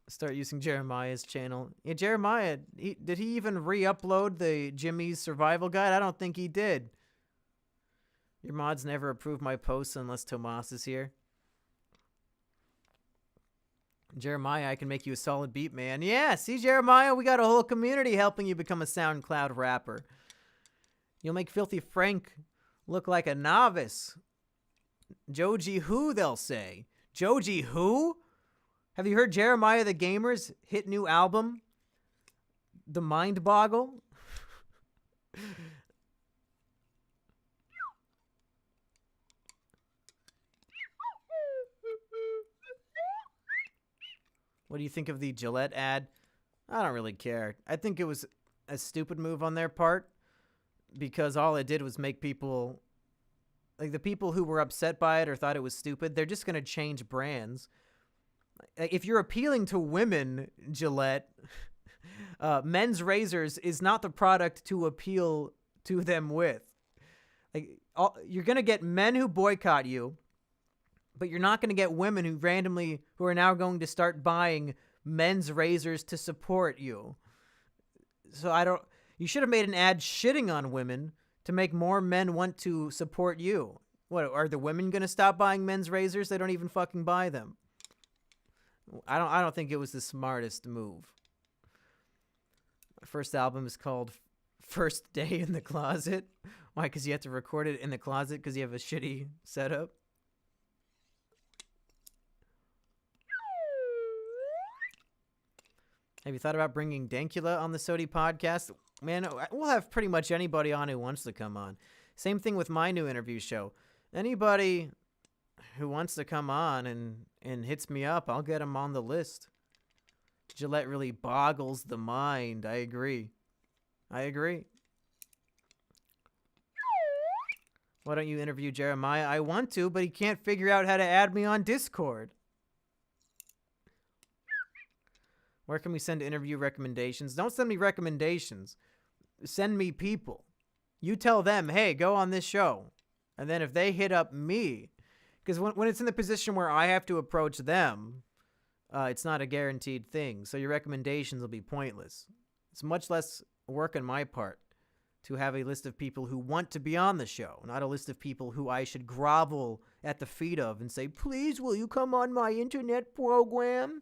Speaker 1: Start using Jeremiah's channel. Yeah, Jeremiah, did he even re-upload the Jimmy's survival guide? I don't think he did. Your mods never approve my posts unless Tomas is here. Jeremiah, I can make you a solid beat, man. Yeah, see, Jeremiah, we got a whole community helping you become a SoundCloud rapper. You'll make Filthy Frank look like a novice. Joji who, they'll say. Joji who? Have you heard Jeremiah the Gamer's hit new album? The Mind Boggle? What do you think of the Gillette ad? I don't really care. I think it was a stupid move on their part because all it did was make people, like the people who were upset by it or thought it was stupid, they're just going to change brands. If you're appealing to women, Gillette, men's razors is not the product to appeal to them with. Like, you're going to get men who boycott you, but you're not going to get women who are now going to start buying men's razors to support you. So you should have made an ad shitting on women to make more men want to support you. What, are the women going to stop buying men's razors? They don't even fucking buy them. I don't think it was the smartest move. My first album is called First Day in the Closet. Why? Because you have to record it in the closet because you have a shitty setup. Have you thought about bringing Dankula on the Sodi podcast? Man, we'll have pretty much anybody on who wants to come on. Same thing with my new interview show. Anybody who wants to come on and hits me up, I'll get them on the list. Gillette really boggles the mind. I agree. Why don't you interview Jeremiah? I want to, but he can't figure out how to add me on Discord. Where can we send interview recommendations? Don't send me recommendations. Send me people. You tell them, hey, go on this show. And then if they hit up me, because when it's in the position where I have to approach them, it's not a guaranteed thing. So your recommendations will be pointless. It's much less work on my part to have a list of people who want to be on the show, not a list of people who I should grovel at the feet of and say, please, will you come on my internet program?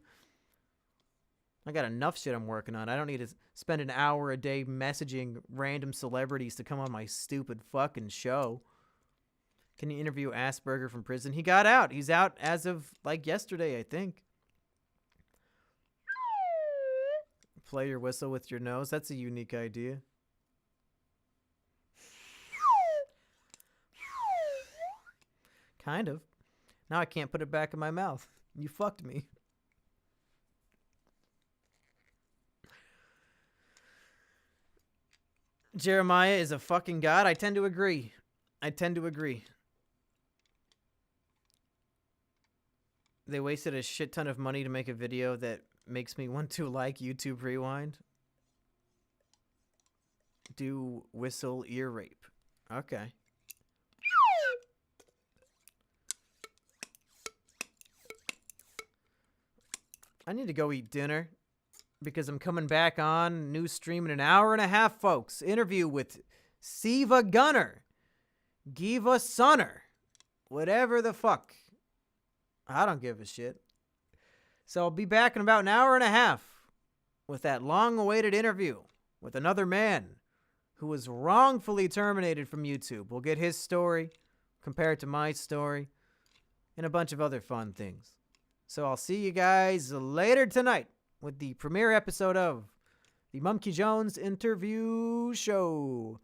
Speaker 1: I got enough shit I'm working on. I don't need to spend an hour a day messaging random celebrities to come on my stupid fucking show. Can you interview Asperger from prison? He got out. He's out as of, like, yesterday, I think. Play your whistle with your nose. That's a unique idea. Kind of. Now I can't put it back in my mouth. You fucked me. Jeremiah is a fucking god. I tend to agree. They wasted a shit ton of money to make a video that makes me want to like YouTube Rewind. Do whistle ear rape. Okay. I need to go eat dinner because I'm coming back on new stream in an hour and a half, folks. Interview with Siva Gunner, Giva Sunner, whatever the fuck. I don't give a shit. So I'll be back in about an hour and a half with that long-awaited interview with another man who was wrongfully terminated from YouTube. We'll get his story, compare it to my story, and a bunch of other fun things. So I'll see you guys later tonight with the premiere episode of the Mumkey Jones Interview Show.